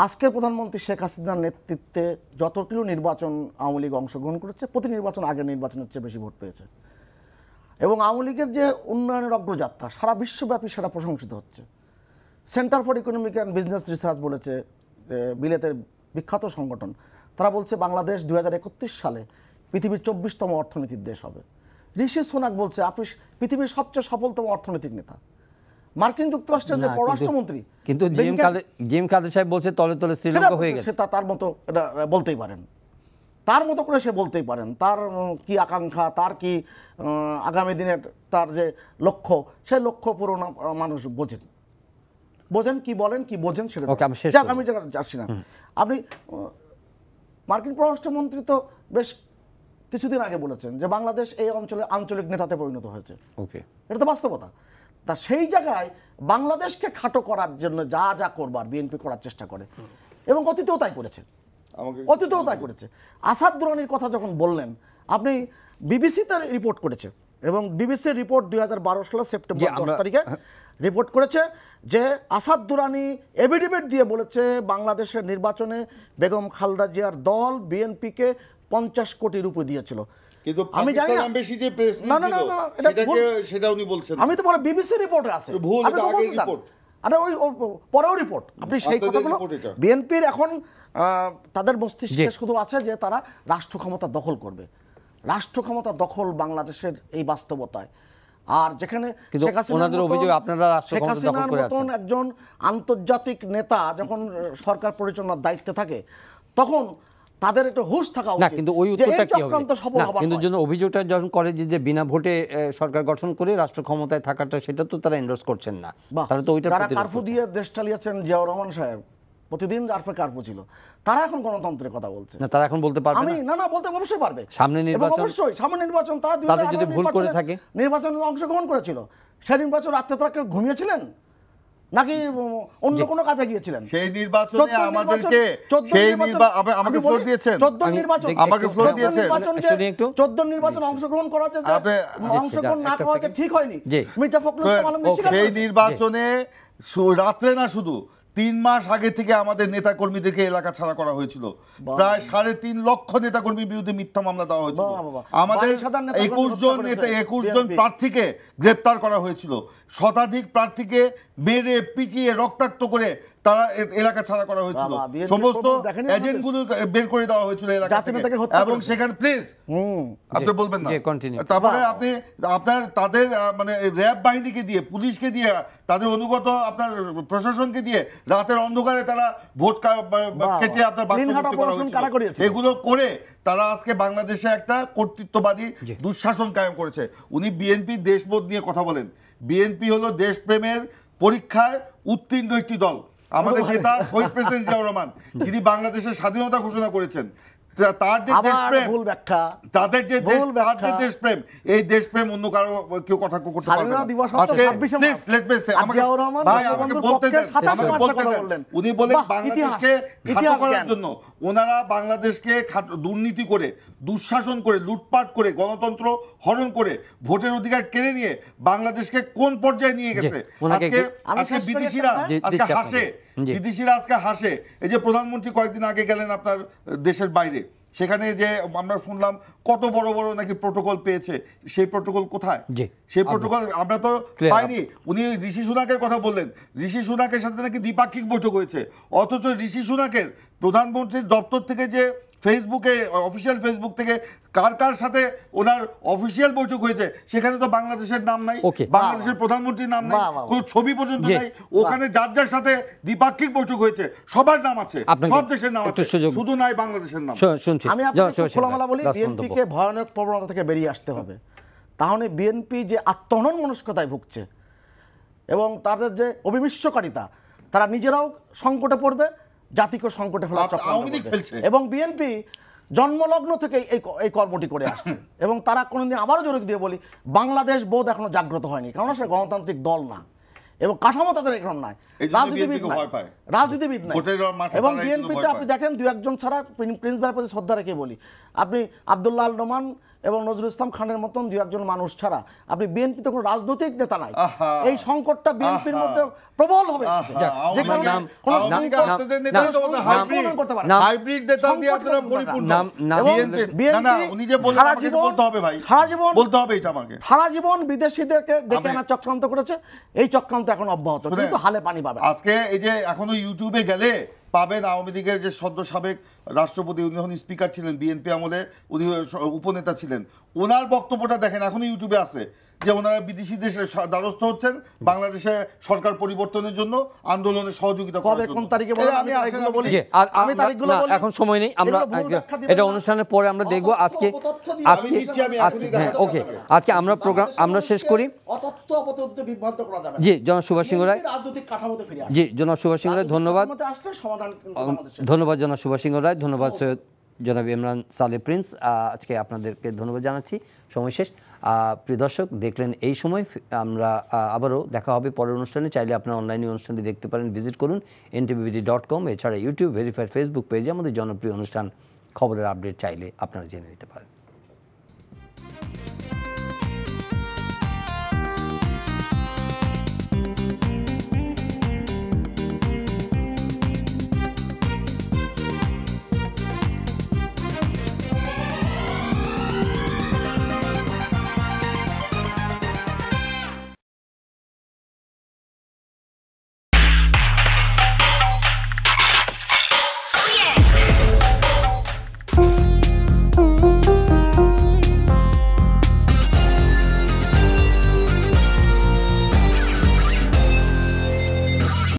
আজকের প্রধানমন্ত্রী শেখ হাসিনার নেতৃত্বে যতগুলো নির্বাচন আওয়ামী লীগ অংশগ্রহণ করেছে, প্রতি নির্বাচন আগের নির্বাচনের চেয়ে বেশি ভোট পেয়েছে। এবং আওয়ামী লীগের যে উন্নয়নের অগ্রযাত্রা সারা বিশ্বব্যাপী সেটা প্রশংসিত হচ্ছে। Centre for economic and business research বলেছে, বিলেতের বিখ্যাত সংগঠন, তারা বলছে বাংলাদেশ 2031 সালে পৃথিবীর 24তম অর্থনীতির দেশ হবে। ঋষি সুনাক বলছে আপনি পৃথিবীর সবচেয়ে সফলতম অর্থনৈতিক নেতা। মার্কিন যুক্তরাষ্ট্রের যে পররাষ্ট্রমন্ত্রী কিন্তু জিম কাদের সাহেব বলছে তলে তলে শ্রীলঙ্কা হয়ে গেছে। সে তার মতো এটা বলতেই পারেন, তার মতো করে সে বলতেই পারেন, তার কি আকাঙ্ক্ষা, তার কি আগামী দিনের তার যে লক্ষ্য, সেই লক্ষ্য পূরণ মানুষ বোঝেন কি বলেন কি বোঝেন সেটা। আমি যাচ্ছি না। আপনি মার্কিন পররাষ্ট্রমন্ত্রী তো বেশ কিছুদিন আগে বলেছেন যে বাংলাদেশ এই অঞ্চলে আঞ্চলিক নেতাতে পরিণত হয়েছে। এটা তো বাস্তবতা। তা সেই জায়গায় বাংলাদেশকে খাটো করার জন্য যা যা করবার বিএনপি করার চেষ্টা করে, এবং অতীতেও তাই করেছে, আসাদ দুরানির কথা যখন বললেন, আপনি বিবিসিতে রিপোর্ট করেছে, এবং বিবিসির রিপোর্ট 2012 সালের সেপ্টেম্বর 10 তারিখে রিপোর্ট করেছে যে আসাদ দুরানি এফিডেভিট দিয়ে বলেছে বাংলাদেশের নির্বাচনে বেগম খালেদা জিয়ার দল বিএনপিকে 50 কোটি রুপি দিয়েছিল। কিন্তু আমি জানি না বেশি যে প্রেস সেটা উনি বলছেন, আমি তো পরে বিবিসি রিপোর্টে আছে, আরে ওই পরেও রিপোর্ট। আপনি সেই কথাগুলো, বিএনপির এখন তাদের মস্তিষ্কে শুধু আছে যে তারা রাষ্ট্র ক্ষমতা দখল করবে, রাষ্ট্র ক্ষমতা দখল বাংলাদেশের এই বাস্তবতায়। আর যেখানে শেখ হাসিনার মতন একজন আন্তর্জাতিক নেতা যখন সরকার পরিচালনার দায়িত্বে থাকে, তখন তাদের একটা হুঁশ থাকা উচিত। কিন্তু ওই উত্তরটা কি হবে? কিন্তু জন্য অভিযোগটা যখন করে যে বিনা ভোটে সরকার গঠন করে রাষ্ট্র ক্ষমতায় থাকাটা, সেটা তো তারা এন্ডোর্স করছেন না। তারা তো ওইটা কারফু দিয়ে দেশ চালিয়েছেন জিয়াউর রহমান সাহেব, প্রতিদিন রাফে কারফু ছিল। তারা এখন গণতন্ত্রের কথা বলছে না, তারা এখন বলতে পারবে না, বলতে অবশ্যই পারবে। সামনে নির্বাচন, অবশ্যই সামনে নির্বাচন, তারা যদি ভুল করে থাকে, নির্বাচনে অংশগ্রহণ করেছিল, সেই নির্বাচন রাত্রে তারা কেউ ঘুমিয়েছিলেন নাকি অন্য কোনো কাজে গিয়েছিলেন? সেই নির্বাচনে আমাদেরকে আমাকে ফ্লোর দিয়েছেন, 14 নির্বাচন আমাকে ফ্লোর দিয়েছেন, 14 নির্বাচন অংশগ্রহণ করা যে অংশগ্রহণ না করা যে ঠিক হয়নি। মির্জা ফখরুল ইসলাম আলমগীর সেই নির্বাচনে রাত্রে না, শুধু 3 মাস আগে থেকে আমাদের নেতাকর্মীদেরকে এলাকা ছাড়া করা হয়েছিল। প্রায় 3.5 লক্ষ নেতাকর্মীর বিরুদ্ধে মিথ্যা মামলা দেওয়া হয়েছিল। আমাদের 21 জন প্রার্থীকে গ্রেপ্তার করা হয়েছিল। শতাধিক প্রার্থীকে মেরে পিটিয়ে রক্তাক্ত করে তারা এলাকা ছাড়া করা হয়েছিল। সমস্ত এজেন্টগুলো বের করে দেওয়া হয়েছিল এলাকা থেকে। এবং সেখানে প্লিজ আপনি বলবেন না, তারপরে আপনি তাদের মানে র্যাব বাহিনীকে দিয়ে, পুলিশকে দিয়ে, তাদের অনুগত আপনার প্রশাসনকে দিয়ে রাতের অন্ধকারে তারা ভোট কেটে আপনার এগুলো করে তারা আজকে বাংলাদেশে একটা কর্তৃত্ববাদী দুঃশাসন কায়েম করেছে। উনি বিএনপি দেশবোধ নিয়ে কথা বলেন। বিএনপি হলো দেশপ্রেমের পরীক্ষায় উত্তীর্ণ একটি দল। আমাদের নেতা শহীদ প্রেসিডেন্ট জিয়াউর রহমান, যিনি বাংলাদেশের স্বাধীনতা ঘোষণা করেছেন, তার যে দেশপ্রেম, তাদের যে দেশপ্রেম, এই দেশপ্রেম অন্য কারো কেউ কথা করতে পারবে না। উনি বলেন বাংলাদেশকে খাটো করার জন্য ওনারা বাংলাদেশকে দুর্নীতি করে, দুঃশাসন করে, লুটপাট করে, গণতন্ত্র হরণ করে, ভোটের অধিকার কেড়ে নিয়ে বাংলাদেশকে কোন পর্যায়ে নিয়ে গেছে। আজকে বিদেশিরা আজকে হাসে, বিদেশিরা আজকে হাসে। এই যে প্রধানমন্ত্রী কয়েকদিন আগে গেলেন আপনার দেশের বাইরে, সেখানে যে আমরা শুনলাম কত বড় বড় নাকি প্রোটোকল পেয়েছে। সেই প্রোটোকল কোথায়? সেই প্রোটোকল আমরা তো পাইনি। উনি ঋষি সুনাকের কথা বললেন, ঋষি সুনাকের সাথে নাকি দ্বিপাক্ষিক বৈঠক হয়েছে, অথচ ঋষি সুনাকের প্রধানমন্ত্রীর দপ্তর থেকে যে ফেসবুকে, অফিসিয়াল ফেসবুক থেকে কার কার সাথে ওনার অফিসিয়াল বৈঠক হয়েছে, সেখানে তো বাংলাদেশের নাম নাই, বাংলাদেশের প্রধানমন্ত্রীর নাম নাই, কোনো ছবি পর্যন্ত নাই। ওখানে যার যার সাথে দ্বিপাক্ষিক বৈঠক হয়েছে সবার নাম আছে, সব দেশের নাম আছে, শুধু নাই বাংলাদেশের নাম। আমি আপনাকে খোলামেলা বলি, বিএনপিকে ভয়ানক প্রবণতা থেকে বেরিয়ে আসতে হবে। তাহলে বিএনপি যে আত্মহনন মনস্কতায় ভুগছে এবং তাদের যে অবিমিশ্রকারিতা, তারা নিজেরাও সংকটে পড়বে, জাতিকে সংকটে ফেলছে। এবং বিএনপি জন্মলগ্ন থেকে এই কর্মটি করে আসছে। এবং তারা কোনোদিন, আবারও জোরে দিয়ে বলি, বাংলাদেশ বোধ এখনো জাগ্রত হয়নি, কারণ সে গণতান্ত্রিক দল না এবং কাঠামো তাদের এখন নাই, রাজনীতিবিদ নাই। এবং বিএনপিতে আপনি দেখেন 2-1 জন ছাড়া, প্রিন্স ভাইয়ের প্রতি শ্রদ্ধা রেখে বলি, আপনি আব্দুল্লাহ আল নোমান এবং নজরুল ইসলাম খানের মতন দু একজন মানুষ ছাড়া আপনি বিএনপিতে কোনো রাজনৈতিক নেতা নাই। আহা। এই সংকটটা বিএনপির মধ্যে প্রবল হবে, যে কারণে কোনো সংকলন করতে পারে না। হাইব্রিড নেতা দিয়ে আপনারা পরিপূর্ণ। এবং না না, উনি যে বললেন সারা আমাকে জীবন বলতে হবে ভাই, সারা জীবন বলতে হবে এটা আমাকে। সারা জীবন বিদেশিদেরকে ডেকে আনার চক্রান্ত করেছে, এই চক্রান্ত এখন অব্যাহত, শুনেন, কিন্তু হালে পানি পাবে না। আজকে এই যে এখনো ইউটিউবে গেলে পাবেন আওয়ামী লীগের যে সদ্য সাবেক রাষ্ট্রপতি, উনি যখন স্পিকার ছিলেন বিএনপি আমলে, উনি উপনেতা ছিলেন, ওনার বক্তব্যটা দেখেন, এখনো ইউটিউবে আছে, যে ওনারা বিদেশি দেশের দ্বারস্থ হচ্ছেন বাংলাদেশে সরকার পরিবর্তনের জন্য আন্দোলনে সহযোগিতা কবে কোন তারিখে বলেন, আমি তারিখগুলো বলি। জি, আমি তারিখগুলো বলি। এখন সময় নেই, আমরা এগুলো ভুল ব্যাখ্যা দিবেন এটা না। অনুষ্ঠানের পরে আমরা দেখব। আজকে অতথ্য দিয়ে আজকে আমি দিচ্ছি, আমি আজকে এখনই হ্যাঁ, দেখাতে ওকে, হবে। আজকে আমরা প্রোগ্রাম আমরা শেষ করি। অতথ্য অপতথ্য বিভ্রান্ত করা যাবে না। জি, জনাব সুভাষ সিংহ রায়। রাজনৈতিক কাঠামোতে ফিরে আসে। জি, জনাব সুভাষ সিংহ রায়, ধন্যবাদ। রাজনৈতিক কাঠামোতে আসলে সমাধান কিন্তু আমাদের শেষ। ধন্যবাদ জনাব সুভাষ সিংহ রায়, ধন্যবাদ সৈয়দ জনাব ইমরান সালে প্রিন্স। আজকে আপনাদেরকে ধন্যবাদ জানাচ্ছি। সময় শেষ। প্রিয় দর্শক, দেখলেন এই সময়। আমরা আবারও দেখা হবে পরের অনুষ্ঠানে। চাইলে আপনারা অনলাইনে অনুষ্ঠানটি দেখতে পারেন, ভিজিট করুন ntvbd.com। এছাড়া ইউটিউব ভেরিফাইড ফেসবুক পেজে আমাদের জনপ্রিয় অনুষ্ঠান খবরের আপডেট চাইলে আপনারা জেনে নিতে পারেন।